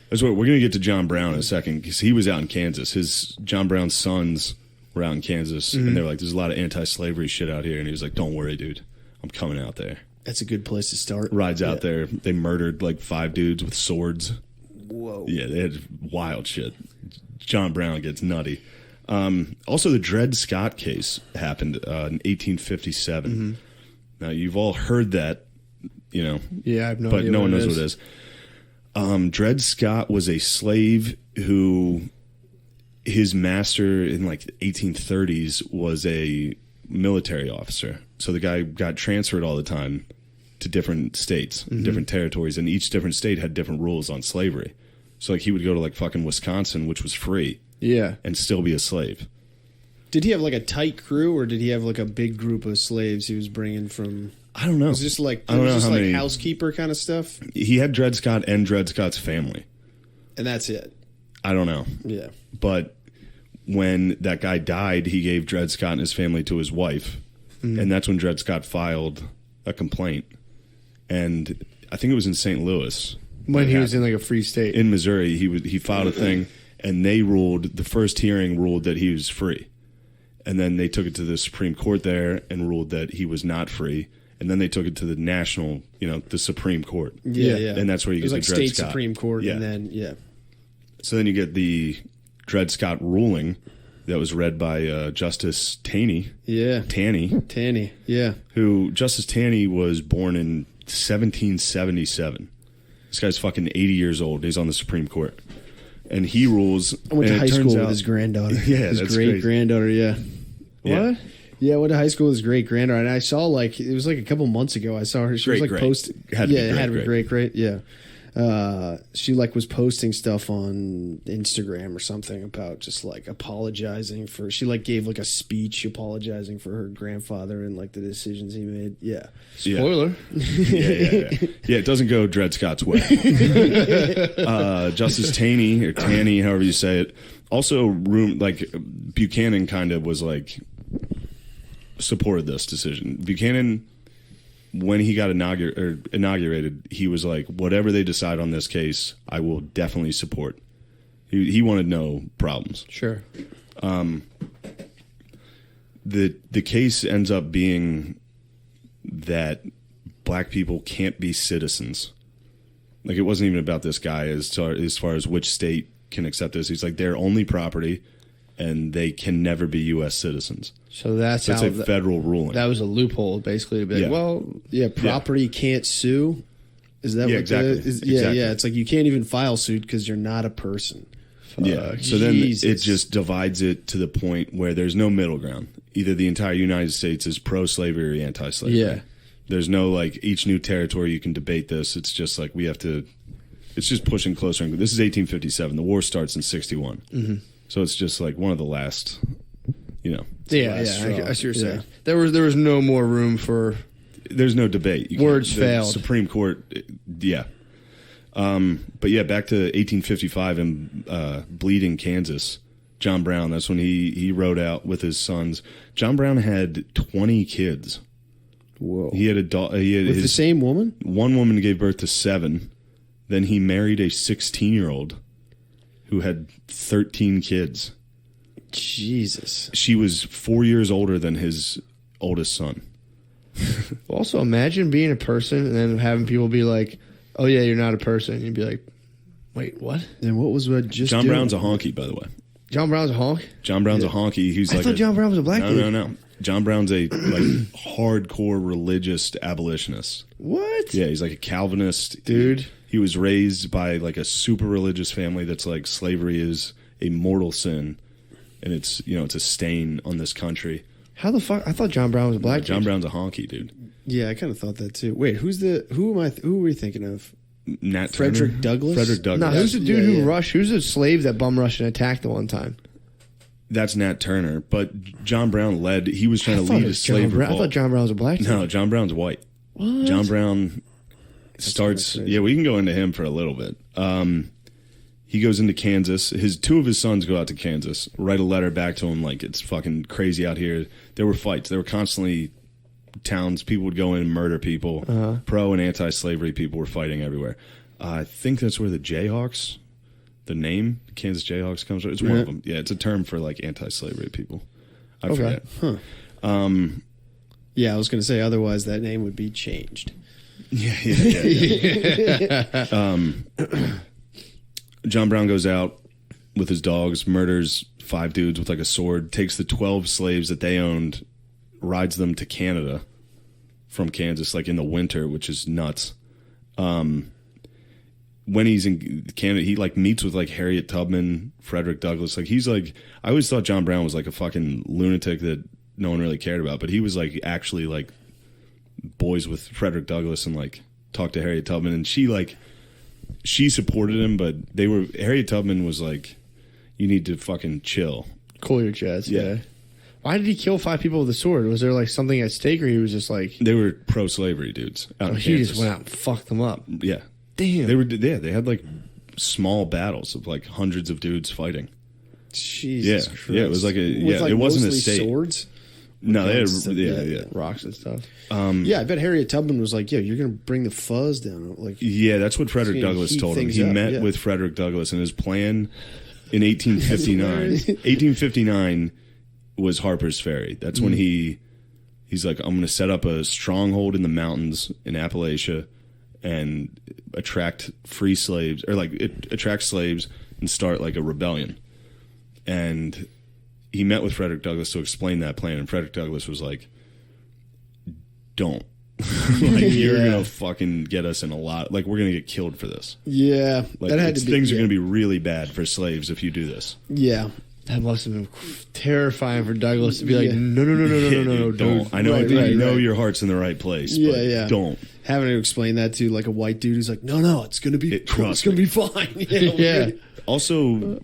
S1: that's what we're going to get to John Brown in a second, because he was out in Kansas. John Brown's sons were out in Kansas, and they were like, there's a lot of anti-slavery shit out here. And he was like, don't worry, dude. I'm coming out there.
S3: That's a good place to start.
S1: Rides out there. They murdered like 5 dudes with swords.
S3: Whoa.
S1: Yeah, they had wild shit. John Brown gets nutty. Also, the Dred Scott case happened in 1857. Now, you've all heard that, you know.
S2: Yeah, I have no
S1: but
S2: idea.
S1: But no
S2: what
S1: one knows
S2: it
S1: what it is. Dred Scott was a slave who his master in like the 1830s was a military officer. So the guy got transferred all the time to different states, different territories, and each different state had different rules on slavery. So like he would go to like fucking Wisconsin, which was free,
S2: Yeah.
S1: and still be a slave.
S3: Did he have like a tight crew, or did he have like a big group of slaves he was bringing from?
S1: I don't know.
S3: Was it just like
S1: I don't know how
S3: like
S1: many.
S3: housekeeper kind of stuff,
S1: He had Dred Scott and Dred Scott's family.
S3: and that's it.
S1: I don't know,
S3: Yeah.
S1: but when that guy died, he gave Dred Scott and his family to his wife, and that's when Dred Scott filed a complaint. And I think it was in St. Louis.
S2: When he was in like a free state.
S1: In Missouri, he filed a thing, and they ruled, the first hearing ruled that he was free. And then they took it to the Supreme Court there and ruled that he was not free. And then they took it to the national, the Supreme Court.
S3: Yeah, yeah.
S1: And that's where you
S3: it was
S1: get
S3: like
S1: the Dred
S3: state
S1: Scott.
S3: Supreme Court,
S1: Yeah.
S3: and then
S1: So then you get the Dred Scott ruling that was read by Justice Taney,
S3: Tanny, yeah.
S1: who Justice Taney was born in 1777. This guy's fucking 80 years old. He's on the Supreme Court. And he rules.
S3: I went to
S1: and
S3: high
S1: it turns
S3: school with
S1: out-
S3: his granddaughter.
S1: Yeah,
S3: his
S1: that's
S3: great
S1: crazy.
S3: granddaughter. Yeah.
S1: Yeah.
S2: What?
S3: Yeah, I went to high school with his great granddaughter, and I saw like it was like a couple months ago. I saw her. She was like
S1: Great-great.
S3: posting.
S1: Had to be
S3: it had to be
S1: great-great.
S3: great. Yeah. She like was posting stuff on Instagram or something about just like apologizing for. She like gave like a speech apologizing for her grandfather and like the decisions he made. Yeah.
S1: Yeah.
S2: Spoiler.
S1: Yeah. Yeah, it doesn't go Dred Scott's way. Justice Taney, or Taney, however you say it, also Buchanan kind of was like supported this decision. Buchanan, when he got inaugurated, he was like, whatever they decide on this case, I will definitely support. He wanted no problems.
S2: Sure.
S1: The case ends up being that black people can't be citizens. Like, it wasn't even about this guy as far as which state can accept this. He's like, they're only property, and they can never be U.S. citizens.
S2: So that's
S1: That's
S2: how
S1: a federal ruling.
S2: that was a loophole, basically, to be like,
S1: Yeah.
S2: well,
S3: Yeah. Property can't sue. Is that
S1: Yeah,
S3: what
S1: exactly.
S3: Yeah,
S1: Exactly.
S3: yeah. It's like you can't even file suit because you're not a person.
S1: Yeah. So then
S3: Jesus.
S1: it just divides it to the point where there's no middle ground. Either the entire United States is pro-slavery or anti-slavery.
S3: Yeah.
S1: There's no, like, each new territory you can debate this. It's just like we have to – it's just pushing closer. This is 1857. The war starts in 61. Mm-hmm. So it's just like one of the last,
S2: Yeah,
S3: last
S2: I
S3: straw.
S2: see what you're saying.
S3: Yeah.
S2: There was no more room for
S1: there's no debate. You
S2: Words
S1: can't-
S2: failed.
S1: The Supreme Court, yeah. But yeah, back to 1855 in Bleeding, Kansas. John Brown, that's when he rode out with his sons. John Brown had 20 kids.
S3: Whoa.
S1: He had
S3: With the same woman?
S1: one woman gave birth to 7. Then he married a 16-year-old who had 13 kids.
S3: Jesus.
S1: She was 4 years older than his oldest son.
S2: Also, imagine being a person and then having people be like, "Oh yeah, you're not a person." And you'd be like, "Wait, what?"
S3: And what was what just
S1: John
S3: doing?
S1: Brown's a honky, by the way.
S2: John Brown's a honk.
S1: John Brown's a honky. He's
S2: I
S1: like
S2: thought John Brown was a black
S1: no,
S2: dude.
S1: no. John Brown's a like hardcore religious abolitionist.
S2: What?
S1: Yeah, he's like a Calvinist
S2: Dude.
S1: He was raised by like a super religious family that's like slavery is a mortal sin, and it's it's a stain on this country.
S2: How the fuck? I thought John Brown was a black
S1: John
S2: dude.
S1: Brown's a honky, dude.
S3: Yeah, I kind of thought that too. Wait, who are we thinking of?
S1: Nat
S3: Frederick
S1: Turner?
S3: Douglass?
S1: Frederick Douglass.
S2: No, who's the dude
S3: Yeah,
S2: who
S3: yeah.
S2: rushed? Who's the slave that bum rushed and attacked the one time?
S1: That's Nat Turner. But John Brown led. He was trying to
S2: thought
S1: lead
S2: it
S1: a
S2: was John
S1: slave
S2: Brown. I
S1: revolt.
S2: thought John Brown was a black dude.
S1: No, John Brown's white.
S2: What?
S1: John Brown starts.
S3: crazy.
S1: Yeah, we can go into him for a little bit. He goes into Kansas. Two of his sons go out to Kansas, write a letter back to him like it's fucking crazy out here. There were fights. There were constantly towns. People would go in and murder people. Pro and anti-slavery people were fighting everywhere. I think that's where the Jayhawks, the name Kansas Jayhawks comes from. It's one of them. Yeah, it's a term for like anti-slavery people. I
S2: Okay.
S1: forget.
S3: Yeah, I was going to say otherwise that name would be changed.
S1: Yeah. John Brown goes out with his dogs, murders 5 dudes with like a sword, takes the 12 slaves that they owned, rides them to Canada from Kansas, like in the winter, which is nuts. When he's in Canada, he like meets with like Harriet Tubman, Frederick Douglass. Like he's like, I always thought John Brown was like a fucking lunatic that no one really cared about. But he was like actually like boys with Frederick Douglass and like talked to Harriet Tubman, and she supported him, but Harriet Tubman was like, you need to fucking chill.
S2: Cool your jets.
S1: Yeah.
S2: Yeah. Why did he kill 5 people with a sword? Was there like something at stake, or he was just like?
S1: They were pro-slavery dudes.
S2: He just went out and fucked them up.
S1: Yeah.
S2: Damn.
S1: They had like small battles of like hundreds of dudes fighting.
S3: Jesus
S1: Yeah.
S3: Christ.
S1: Yeah, it was like
S3: With,
S1: it wasn't a
S3: mostly
S1: state.
S3: swords.
S1: No, they had
S3: Guns,
S1: yeah.
S2: Rocks and stuff.
S3: Yeah, I bet Harriet Tubman was like, "Yo, you're gonna bring the fuzz down." Like,
S1: Yeah, that's what Frederick
S3: gonna
S1: Douglass
S3: heat
S1: told him.
S3: things
S1: He
S3: up,
S1: met
S3: yeah.
S1: with Frederick Douglass, and his plan in 1859. 1859 was Harper's Ferry. That's when he's like, I'm going to set up a stronghold in the mountains in Appalachia and attract free slaves, or like attract slaves and start like a rebellion. And he met with Frederick Douglass to explain that plan, and Frederick Douglass was like, don't. Like, you're gonna fucking get us in a lot. Like, we're gonna get killed for this.
S3: yeah,
S1: Like,
S3: that had to be.
S1: things are gonna be really bad for slaves if you do this.
S3: Yeah,
S2: That must have been terrifying for Douglas to be like,
S3: Yeah.
S2: no,
S1: Dude, don't.
S2: dude.
S1: I know,
S3: Right,
S1: you know
S3: right.
S1: your heart's in the right place.
S3: Yeah,
S1: but
S3: yeah.
S1: Don't.
S3: having to explain that to like a white dude who's like, no, it's gonna be cool. It's
S1: trust
S3: gonna
S1: me.
S3: be fine.
S2: Yeah.
S1: Also,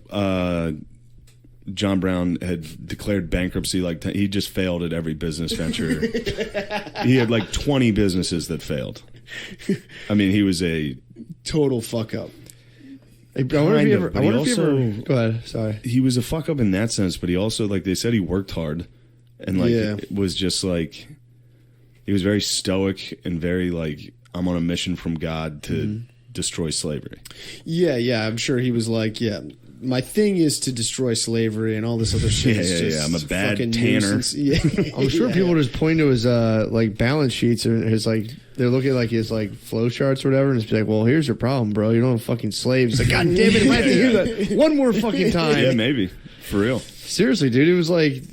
S1: John Brown had declared bankruptcy. Like, he just failed at every business venture. He had like 20 businesses that failed. I mean, he was a
S3: Total fuck up.
S2: I wonder if he ever.
S1: but
S2: I
S1: he
S2: wonder if he ever.
S1: also-
S2: Go ahead. Sorry.
S1: he was a fuck up in that sense, but he also, like they said, he worked hard and like
S3: Yeah.
S1: it was just like, he was very stoic and very like, I'm on a mission from God to destroy slavery.
S3: Yeah, I'm sure he was like, my thing is to destroy slavery and all this other shit.
S1: Yeah,
S3: is
S1: yeah,
S3: just
S1: yeah. I'm a bad
S3: fucking
S1: tanner.
S3: nuisance. Yeah,
S2: I'm sure
S3: Yeah.
S2: people just point to his like balance sheets or his like they're looking at like his like flow charts or whatever and just be like, well, here's your problem, bro. You don't have fucking slaves. It's like, God damn it, I have to hear that one more fucking time.
S1: Yeah, maybe. For real.
S2: Seriously, dude, it was like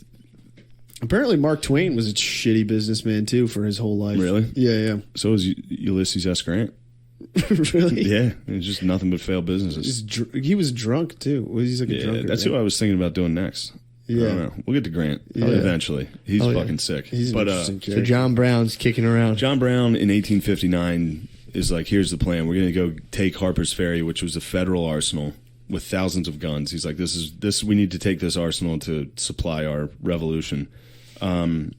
S3: Apparently, Mark Twain was a shitty businessman too for his whole life.
S1: Really?
S3: Yeah.
S1: So is Ulysses S. Grant.
S3: Really?
S1: Yeah, it's just nothing but failed businesses.
S3: He was drunk too. He's like a
S1: Yeah,
S3: drunkard.
S1: that's
S3: right?
S1: who I was thinking about doing next.
S3: Yeah.
S1: I don't know. We'll get to Grant eventually. He's
S2: Oh, yeah.
S1: fucking sick.
S3: He's an
S1: but
S3: interesting
S2: so
S3: character.
S2: John Brown's kicking around.
S1: John Brown in 1859 is like, here's the plan. We're going to go take Harper's Ferry, which was a federal arsenal with thousands of guns. He's like, we need to take this arsenal to supply our revolution.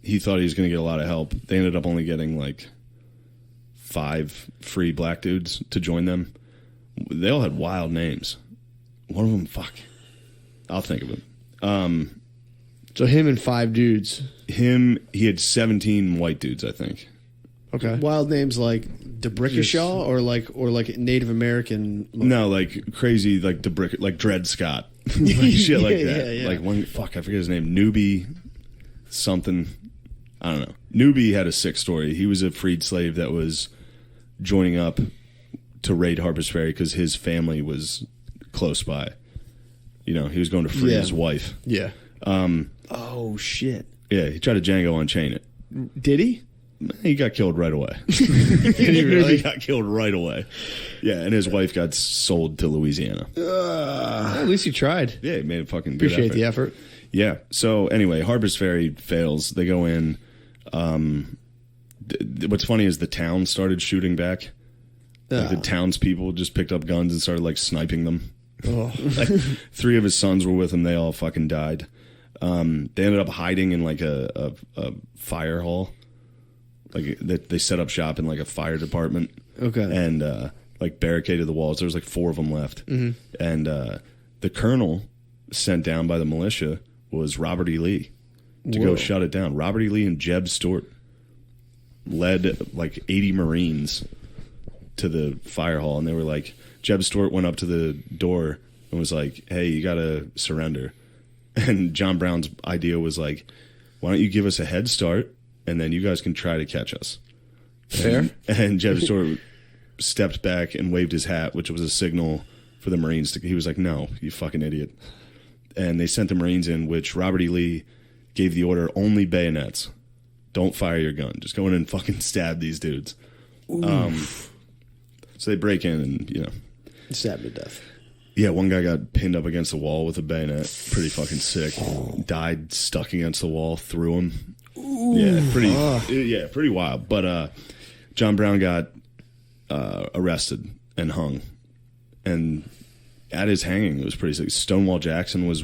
S1: He thought he was going to get a lot of help. They ended up only getting like 5 free black dudes to join them. They all had wild names. One of them, fuck, I'll think of it.
S2: So him and 5 dudes.
S1: He had 17 white dudes, I think.
S2: Okay.
S3: Wild names like DeBrickashaw or like Native American.
S1: No, like crazy, like like Dred Scott, like shit like that.
S3: Yeah.
S1: Like one, fuck, I forget his name, Newbie, something. I don't know. Newbie had a sick story. He was a freed slave that was joining up to raid Harper's Ferry because his family was close by. You know, he was going to free
S3: Yeah.
S1: his wife.
S2: Yeah.
S3: Oh shit!
S1: Yeah, he tried to Django Unchain it.
S3: Did he?
S1: He got killed right away.
S2: Did he really?
S1: He got killed right away. Yeah, and his wife got sold to Louisiana.
S2: At least he tried.
S1: Yeah, he made a fucking good
S2: Appreciate the effort.
S1: Yeah. So anyway, Harper's Ferry fails. They go in. What's funny is the town started shooting back. Like the townspeople just picked up guns and started like sniping them.
S2: Oh.
S1: Like 3 of his sons were with him. They all fucking died. They ended up hiding in like a fire hall. Like they set up shop in like a fire department.
S3: Okay.
S1: And like barricaded the walls. There was like 4 of them left. Mm-hmm. And the colonel sent down by the militia was Robert E. Lee to go shut it down. Robert E. Lee and Jeb Stuart led like 80 Marines to the fire hall, and they were like, Jeb Stuart went up to the door and was like, hey, you gotta surrender. And John Brown's idea was like, why don't you give us a head start and then you guys can try to catch us.
S2: Fair.
S1: And Jeb Stuart stepped back and waved his hat, which was a signal for the Marines to, he was like, no, you fucking idiot. And they sent the Marines in, which Robert E. Lee gave the order, only bayonets. Don't fire your gun. Just go in and fucking stab these dudes. So they break in and,
S3: Stabbed to death.
S1: Yeah, one guy got pinned up against the wall with a bayonet. Pretty fucking sick. Died stuck against the wall, threw him. Pretty wild. But John Brown got arrested and hung. And at his hanging, it was pretty sick. Stonewall Jackson was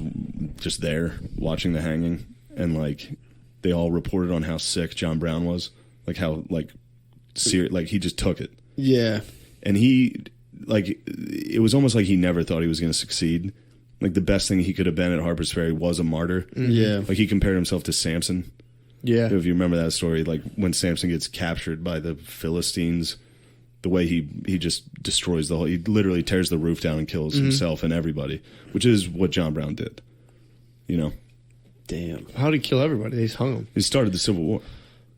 S1: just there watching the hanging. And, like, they all reported on how sick John Brown was. Like, how, like, serious. Like, he just took it.
S3: Yeah.
S1: And he... Like, it was almost like he never thought he was going to succeed. Like, the best thing he could have been at Harper's Ferry was a martyr.
S3: Yeah.
S1: Like, he compared himself to Samson.
S3: Yeah.
S1: If you remember that story, like, when Samson gets captured by the Philistines, the way he just destroys the whole... He literally tears the roof down and kills himself and everybody, which is what John Brown did. You know?
S3: Damn.
S2: How'd he kill everybody? They just hung him.
S1: He started the Civil War.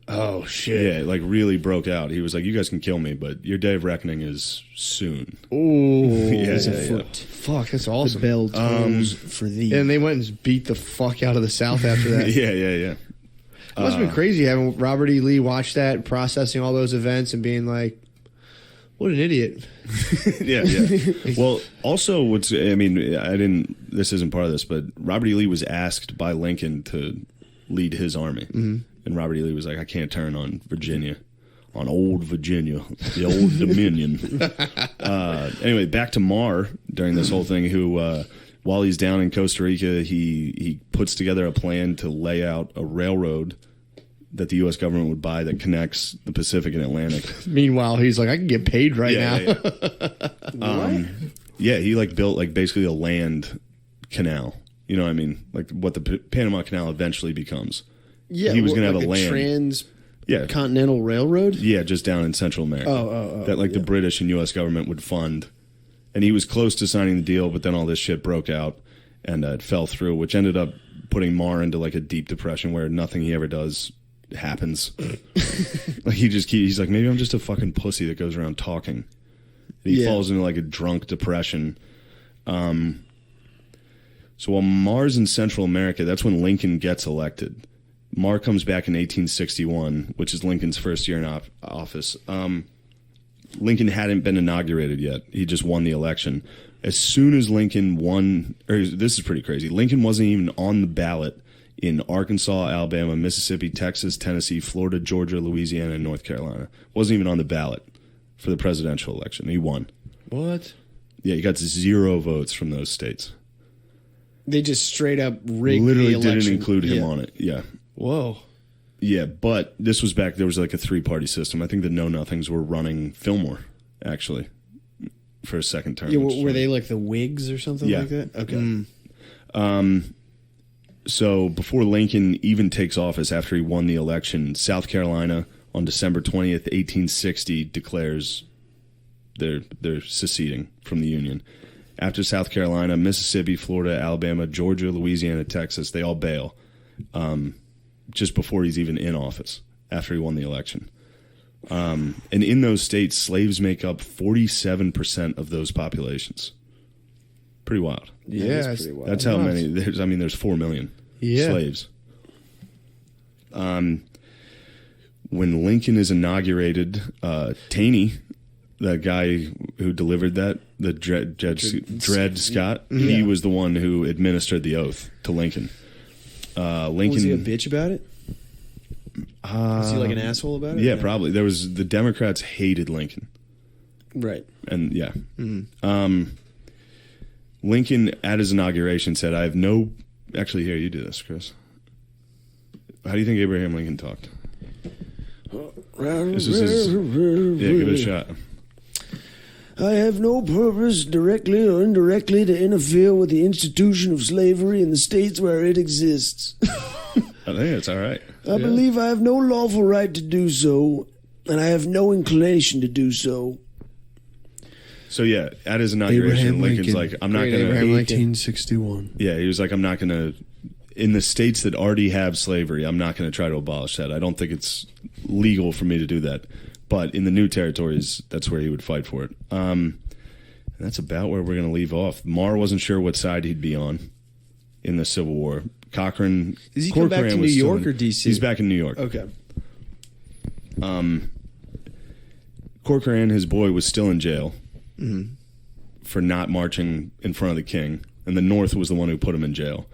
S2: Oh, shit.
S1: Yeah, like, really broke out. He was like, you guys can kill me, but your day of reckoning is soon.
S2: Ooh.
S1: Yeah.
S2: Fuck, that's
S3: The
S2: awesome.
S3: bell tolls for thee.
S2: And they went and just beat the fuck out of the South after that.
S1: Yeah.
S2: It must have been crazy having Robert E. Lee watch that, processing all those events, and being like, what an idiot.
S1: Yeah. Well, also, this isn't part of this, but Robert E. Lee was asked by Lincoln to lead his army. Mm-hmm. And Robert E. Lee was like, I can't turn on Virginia, on old Virginia, the old Dominion. Anyway, back to Maegher during this whole thing, who, while he's down in Costa Rica, he puts together a plan to lay out a railroad that the U.S. government would buy that connects the Pacific and Atlantic.
S2: Meanwhile, he's like, I can get paid now.
S1: Yeah, he like built like basically a land canal. You know what I mean? Like what the Panama Canal eventually becomes.
S3: Yeah,
S1: he was going to
S3: like
S1: have a land.
S3: Continental Railroad?
S1: Yeah, just down in Central America. That like the British and U.S. government would fund. And he was close to signing the deal, but then all this shit broke out and it fell through, which ended up putting Maegher into like a deep depression where nothing he ever does happens. Like he's like, maybe I'm just a fucking pussy that goes around talking. And he falls into like a drunk depression. So while Maegher's in Central America, that's when Lincoln gets elected. Maegher comes back in 1861, which is Lincoln's first year in office. Lincoln hadn't been inaugurated yet. He just won the election. As soon as Lincoln won, this is pretty crazy. Lincoln wasn't even on the ballot in Arkansas, Alabama, Mississippi, Texas, Tennessee, Florida, Georgia, Louisiana, and North Carolina. Wasn't even on the ballot for the presidential election. He won.
S2: What?
S1: Yeah, he got 0 votes from those states.
S3: They just straight up rigged
S1: Literally
S3: the election.
S1: didn't include him on it. Yeah.
S2: Whoa.
S1: Yeah, but this was back, there was like a 3-party system. I think the Know-Nothings were running Fillmore, actually, for a second term.
S3: Yeah, were they like the Whigs or something like that? Okay.
S1: So before Lincoln even takes office, after he won the election, South Carolina on December 20th, 1860, declares they're seceding from the Union. After South Carolina, Mississippi, Florida, Alabama, Georgia, Louisiana, Texas, they all bail. Just before he's even in office, after he won the election. And in those states, slaves make up 47% of those populations. Pretty wild.
S2: Yeah,
S3: that's pretty wild.
S1: That's how many. There's 4 million slaves. When Lincoln is inaugurated, Taney, that guy who delivered that, the Dred Scott, he was the one who administered the oath to Lincoln. Lincoln,
S3: was he a bitch about it? Was he like an asshole about it?
S1: Yeah, probably. The Democrats hated Lincoln.
S3: Right.
S1: And yeah. Lincoln at his inauguration said, I have no... Actually, here, you do this, Chris. How do you think Abraham Lincoln talked? This is his... Yeah, give it a shot.
S3: I have no purpose, directly or indirectly, to interfere with the institution of slavery in the states where it exists.
S1: I think it's all right.
S3: I believe I have no lawful right to do so, and I have no inclination to do so.
S1: So yeah, at his inauguration,
S3: Abraham
S1: Lincoln's
S3: Lincoln.
S1: like, I'm not going to...
S3: 1861.
S1: Yeah, he was like, I'm not going to... In the states that already have slavery, I'm not going to try to abolish that. I don't think it's legal for me to do that. But in the new territories, that's where he would fight for it. And that's about where we're going to leave off. Maegher wasn't sure what side he'd be on in the Civil War. Cochrane...
S3: Does he come back to New York or D.C.?
S1: He's back in New York.
S3: Okay.
S1: Corcoran, his boy, was still in jail for not marching in front of the king, and the North was the one who put him in jail.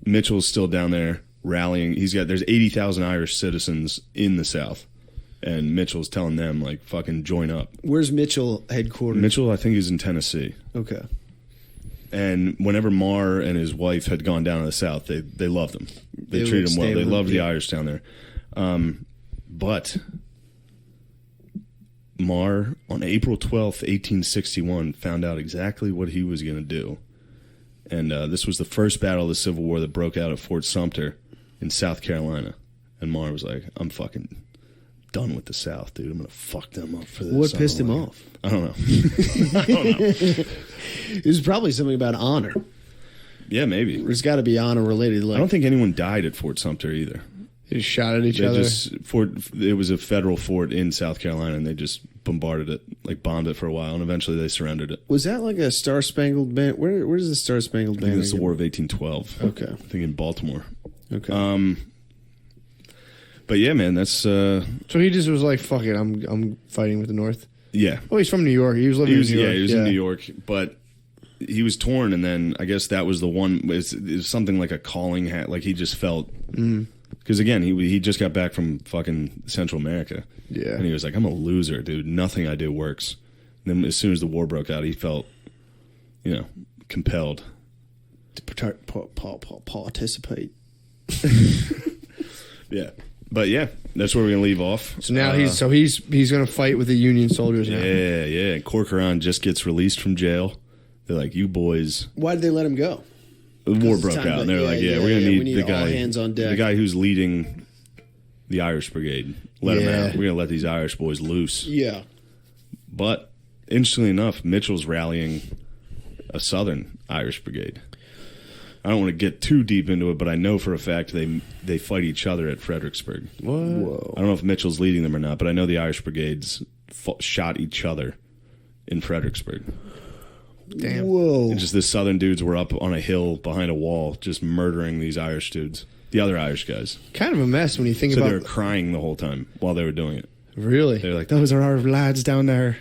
S1: Mitchell's still down there rallying. There's 80,000 Irish citizens in the South, and Mitchell's telling them, like, fucking join up.
S3: Where's Mitchell headquartered?
S1: Mitchell, I think, is in Tennessee.
S3: Okay.
S1: And whenever Maegher and his wife had gone down to the South, they loved him. They treated him well. They loved the Irish down there. But Maegher, on April 12th, 1861, found out exactly what he was going to do. And this was the first battle of the Civil War that broke out at Fort Sumter in South Carolina. And Maegher was like, I'm fucking done with the South, dude. I'm going to fuck them up for this.
S3: What pissed him off?
S1: I don't know. I don't know.
S3: It was probably something about honor.
S1: Yeah, maybe.
S3: There's got to be honor related. Like,
S1: I don't think anyone died at Fort Sumter either.
S2: They just shot at each other.
S1: It was a federal fort in South Carolina, and they just bombarded it, like bombed it for a while, and eventually they surrendered it.
S3: Was that like a Star Spangled Banner? Where does the Star Spangled Banner?
S1: It's the War of 1812.
S3: Okay,
S1: I think in Baltimore.
S3: Okay.
S1: But yeah, man, that's.
S2: So he just was like, "Fuck it, I'm fighting with the North."
S1: Yeah.
S2: Oh, he's from New York. He was living in New York.
S1: Yeah, he was in New York, but he was torn, and then I guess that was the one. It was something like a calling hat. Like he just felt. Because again, he just got back from fucking Central America.
S2: Yeah.
S1: And he was like, I'm a loser, dude. Nothing I do works. And then as soon as the war broke out, he felt, compelled
S3: to participate.
S1: Yeah. But yeah, that's where we're gonna leave off.
S2: So now he's gonna fight with the Union soldiers now.
S1: Yeah. And Corcoran just gets released from jail. They're like, you boys.
S3: Why did they let him go?
S1: The war broke out, and they're like, we're gonna need the guy,
S3: all hands on deck.
S1: the guy who's leading the Irish Brigade. Let him out. We're gonna let these Irish boys loose.
S3: Yeah.
S1: But interestingly enough, Mitchell's rallying a Southern Irish Brigade. I don't want to get too deep into it, but I know for a fact they fight each other at Fredericksburg.
S2: What?
S3: Whoa.
S1: I don't know if Mitchell's leading them or not, but I know the Irish Brigades shot each other in Fredericksburg.
S2: Damn.
S3: Whoa.
S1: And just the Southern dudes were up on a hill behind a wall just murdering these Irish dudes, the other Irish guys.
S2: Kind of a mess when you think
S1: So
S2: about.
S1: they were crying the whole time while they were doing it.
S2: Really?
S1: They're like, those are our lads down there.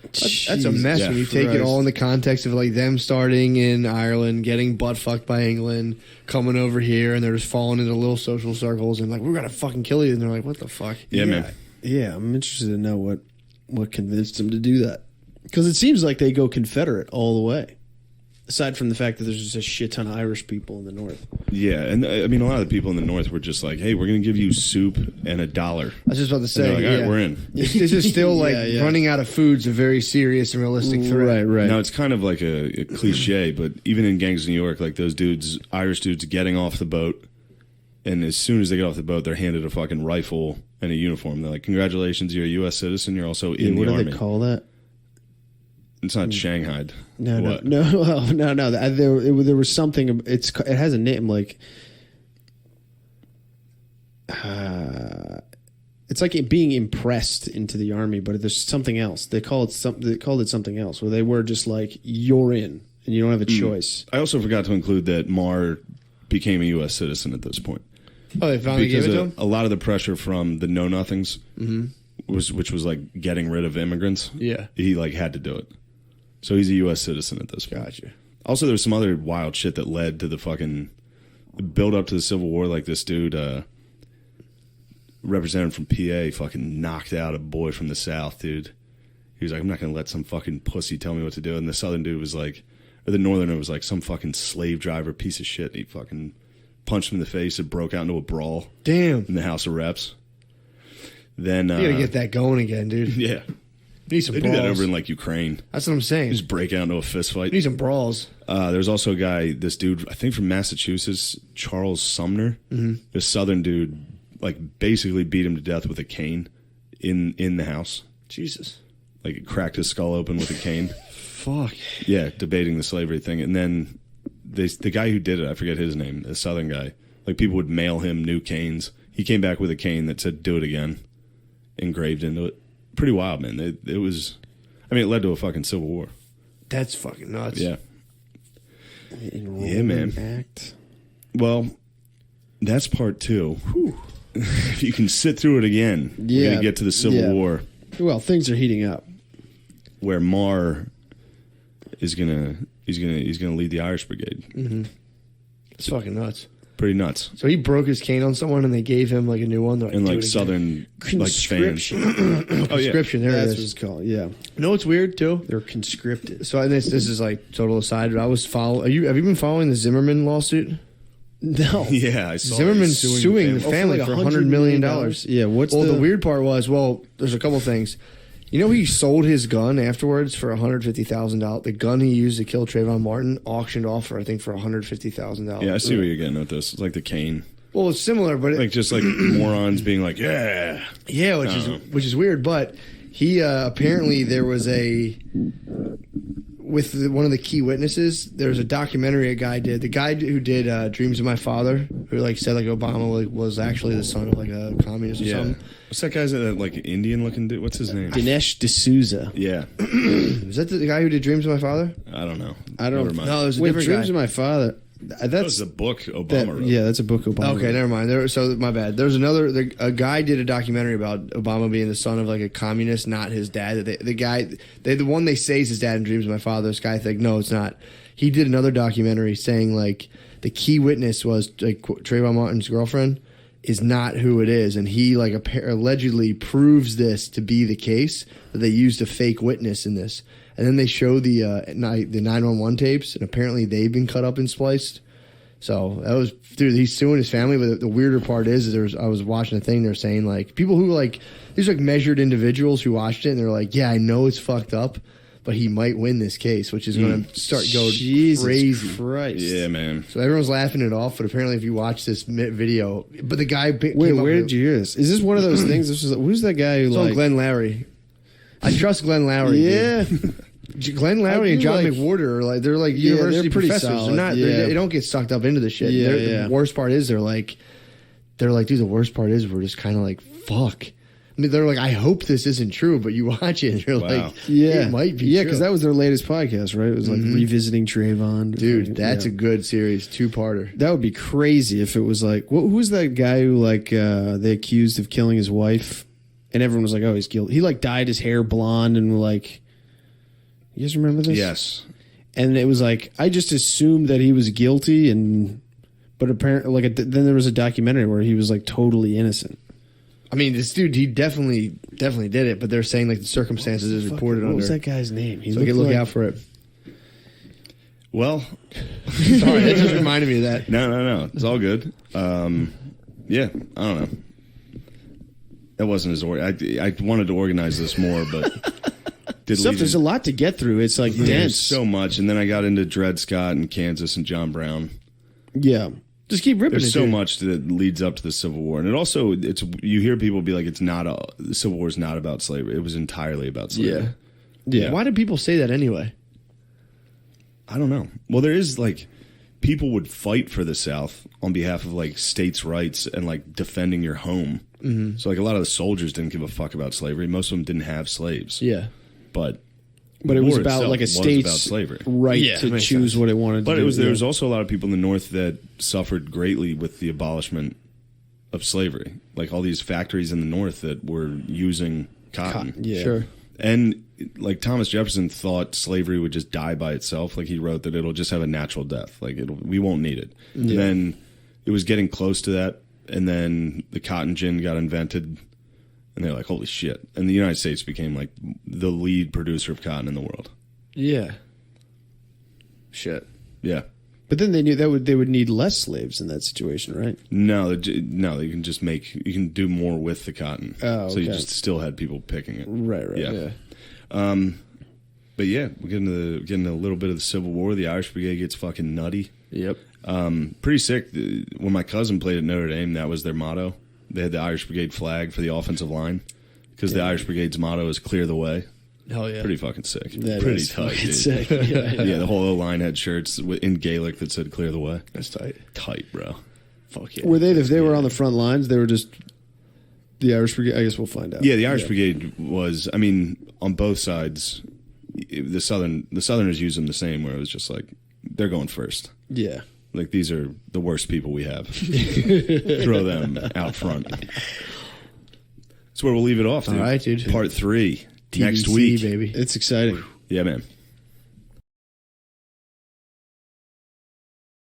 S2: That's a mess when you take it all in the context of like them starting in Ireland, getting butt fucked by England, coming over here, and they're just falling into little social circles and like, we're gonna fucking kill you, and they're like, what the fuck?
S1: Yeah, man.
S3: Yeah, I'm interested to know what convinced them to do that. Because it seems like they go Confederate all the way. Aside from the fact that there's just a shit ton of Irish people in the North.
S1: Yeah, and I mean, a lot of the people in the North were just like, hey, we're going to give you soup and $1.
S2: I was just about to say,
S1: like, all right, we're in.
S2: This is still like
S3: Yeah.
S2: running out of food's a very serious and realistic threat.
S3: Right.
S1: Now, it's kind of like a cliche, but even in Gangs of New York, like those dudes, Irish dudes getting off the boat, and as soon as they get off the boat, they're handed a fucking rifle and a uniform. They're like, congratulations, you're a U.S. citizen, you're also in the
S3: what
S1: Army.
S3: do they call that?
S1: It's not Shanghai.
S3: No.
S1: What?
S3: No. There was something. It has a name like. It's like it being impressed into the army, but there's something else. They called it something else, where they were just like, you're in, and you don't have a choice.
S1: I also forgot to include that Maegher became a U.S. citizen at this point.
S2: Oh, they finally
S1: Because
S2: gave it to him?
S1: a lot of the pressure from the know-nothings, which was like getting rid of immigrants,
S2: Yeah.
S1: he like had to do it. So he's a U.S. citizen at this point.
S2: Gotcha.
S1: Also, there was some other wild shit that led to the fucking build up to the Civil War. Like this dude, representative from PA, fucking knocked out a boy from the South, dude. He was like, I'm not going to let some fucking pussy tell me what to do. And the Southern dude was like, or the Northerner was like, some fucking slave driver piece of shit. He fucking punched him in the face. It broke out into a brawl
S2: Damn.
S1: in the House of Reps. Then
S2: You gotta get that going again, dude.
S1: yeah.
S2: Need some
S1: They
S2: brawls.
S1: do that over in like Ukraine.
S2: That's what I'm saying.
S1: Just break out into a fist fight.
S2: Need some brawls.
S1: There's also a guy, this dude, I think from Massachusetts, Charles Sumner. This Southern dude, like basically beat him to death with a cane in the house.
S2: Jesus.
S1: Like it cracked his skull open with a cane.
S2: Fuck.
S1: Yeah, debating the slavery thing. And then the guy who did it, I forget his name, the Southern guy. Like people would mail him new canes. He came back with a cane that said "Do it again," engraved into it. Pretty wild, man. It was. I mean, it led to a fucking civil war.
S2: That's fucking nuts.
S1: Yeah.
S3: Yeah,
S1: man.
S3: Act.
S1: Well, that's part 2. If you can sit through it again, we're
S3: Yeah.
S1: going to get to the Civil
S3: Yeah.
S1: War
S3: Well, things are heating up.
S1: where Maegher is gonna lead the Irish Brigade.
S2: Mm-hmm. It's fucking nuts.
S1: Pretty nuts.
S2: So he broke his cane on someone, and they gave him like a new one.
S1: And like Southern
S3: conscription.
S2: Conscription. There
S3: That's
S2: it
S3: what
S2: is.
S3: it's called. Yeah,
S2: You know what's weird too?
S3: they're conscripted.
S2: So and this is like total aside, but I was following. Have you been following the Zimmerman lawsuit?
S3: No.
S1: Yeah, I saw
S2: Zimmerman's suing the
S3: Oh,
S2: family for $100 million.
S3: Yeah. What's
S2: the weird part was, there's a couple things. You know, he sold his gun afterwards for $150,000. The gun he used to kill Trayvon Martin auctioned off for, I think, for $150,000.
S1: Yeah, I see what you're getting with this. It's like the cane.
S2: Well, it's similar, but
S1: Like just like morons being like, yeah,
S2: which is weird. But he apparently there was one of the key witnesses. There was a documentary a guy did. The guy who did Dreams of My Father, who like said like Obama was actually the son of like a communist or something.
S1: What's that guy's that like Indian looking dude? What's his name?
S3: Dinesh D'Souza.
S1: Yeah,
S2: Is that the guy who did Dreams of My Father?
S1: I don't know.
S3: I don't.
S1: Never mind.
S2: No, it was a
S3: Wait,
S2: different
S3: Dreams
S2: guy.
S3: of My Father.
S1: That was a book Obama wrote.
S3: Yeah, that's a book Obama.
S2: Okay,
S3: wrote.
S2: never mind. So my bad. There's a guy did a documentary about Obama being the son of like a communist, not his dad. The one they say is his dad in Dreams of My Father. This guy like, no, it's not. He did another documentary saying like the key witness was like Trayvon Martin's girlfriend is not who it is, and he like allegedly proves this to be the case, that they used a fake witness in this. And then they show the 911 tapes, and apparently they've been cut up and spliced. So that was, dude, he's suing his family. But the weirder part is I was watching a thing. They're saying like people who like these like measured individuals who watched it, and they're like, yeah, I know it's fucked up, but he might win this case, which is going to start going
S3: Jesus
S2: crazy.
S3: Christ.
S1: Yeah, man.
S2: So everyone's laughing it off, but apparently if you watch this video, but the guy
S3: Wait, where did you hear this? Is this one of those things? Who's that guy who
S2: It's
S3: like
S2: on Glenn Lowry. I trust Glenn Lowry.
S3: Yeah.
S2: Dude. Glenn Lowry and John McWhorter are like they're university
S3: they're pretty
S2: professors.
S3: solid,
S2: They're not. They don't get sucked up into the shit.
S3: Yeah,
S2: The worst part is they're like, dude. The worst part is we're just kind of like, fuck. I mean, they're like, I hope this isn't true, but you watch it and you're like,
S3: yeah,
S2: it might be.
S3: Yeah,
S2: true.
S3: because that was their latest podcast, right? It was like revisiting Trayvon.
S2: Dude, that's a good series, 2-parter.
S3: That would be crazy if it was like, who's that guy who like they accused of killing his wife, and everyone was like, oh, he's guilty. He like dyed his hair blonde and like. You guys remember this?
S1: Yes.
S3: And it was like I just assumed that he was guilty, but apparently, then there was a documentary where he was like totally innocent.
S2: I mean, this dude, he definitely did it, but they're saying like the circumstances is reported under.
S3: What was that guy's name?
S2: So look out for it.
S1: Well,
S2: sorry, that just reminded me of that.
S1: No. It's all good. Yeah, I don't know. That wasn't as I wanted to organize this more, but.
S3: There's a lot to get through. It's like dense.
S1: So much, and then I got into Dred Scott and Kansas and John Brown.
S3: Yeah, just keep ripping.
S1: There's so much that leads up to the Civil War, and it also you hear people be like, the Civil War is not about slavery. It was entirely about slavery.
S2: Yeah. Why do people say that anyway?
S1: I don't know. Well, there is like people would fight for the South on behalf of like states' rights and like defending your home. Mm-hmm. So like a lot of the soldiers didn't give a fuck about slavery. Most of them didn't have slaves.
S2: Yeah.
S1: But
S3: it was about like a state's
S1: about slavery.
S3: right to choose what it wanted to do.
S1: But there was also a lot of people in the North that suffered greatly with the abolishment of slavery. Like all these factories in the North that were using cotton.
S3: Yeah.
S2: Sure.
S1: And like Thomas Jefferson thought slavery would just die by itself. Like he wrote that it'll just have a natural death. Like we won't need it. Yeah. And then it was getting close to that. And then the cotton gin got invented. And they're like, holy shit. And the United States became like the lead producer of cotton in the world.
S2: Yeah. Shit.
S1: Yeah.
S3: But then they knew they would need less slaves in that situation, right?
S1: No, you can just you can do more with the cotton.
S3: Oh, okay.
S1: So you just still had people picking it.
S3: Right.
S1: Yeah. But yeah, we're getting a little bit of the Civil War. The Irish Brigade gets fucking nutty.
S2: Yep.
S1: Pretty sick. When my cousin played at Notre Dame, that was their motto. They had the Irish Brigade flag for the offensive line because the Irish Brigade's motto is "Clear the way."
S2: Hell yeah!
S1: Pretty fucking sick.
S3: That
S1: Pretty
S3: is
S1: tight,
S3: fucking
S1: dude.
S3: sick.
S1: Yeah, the whole line had shirts in Gaelic that said "Clear the way."
S2: That's tight.
S1: Tight, bro.
S2: Fuck yeah.
S3: Were they if they were on the front lines? They were just the Irish Brigade. I guess we'll find out.
S1: Yeah, the Irish Brigade was. I mean, on both sides, the Southerners used them the same. Where it was just like they're going first.
S3: Yeah.
S1: Like, these are the worst people we have. Throw them out front. That's where we'll leave it off, dude.
S2: All right, dude.
S1: Part 3
S2: TBC,
S1: next week.
S2: baby.
S3: It's exciting.
S1: Yeah, man.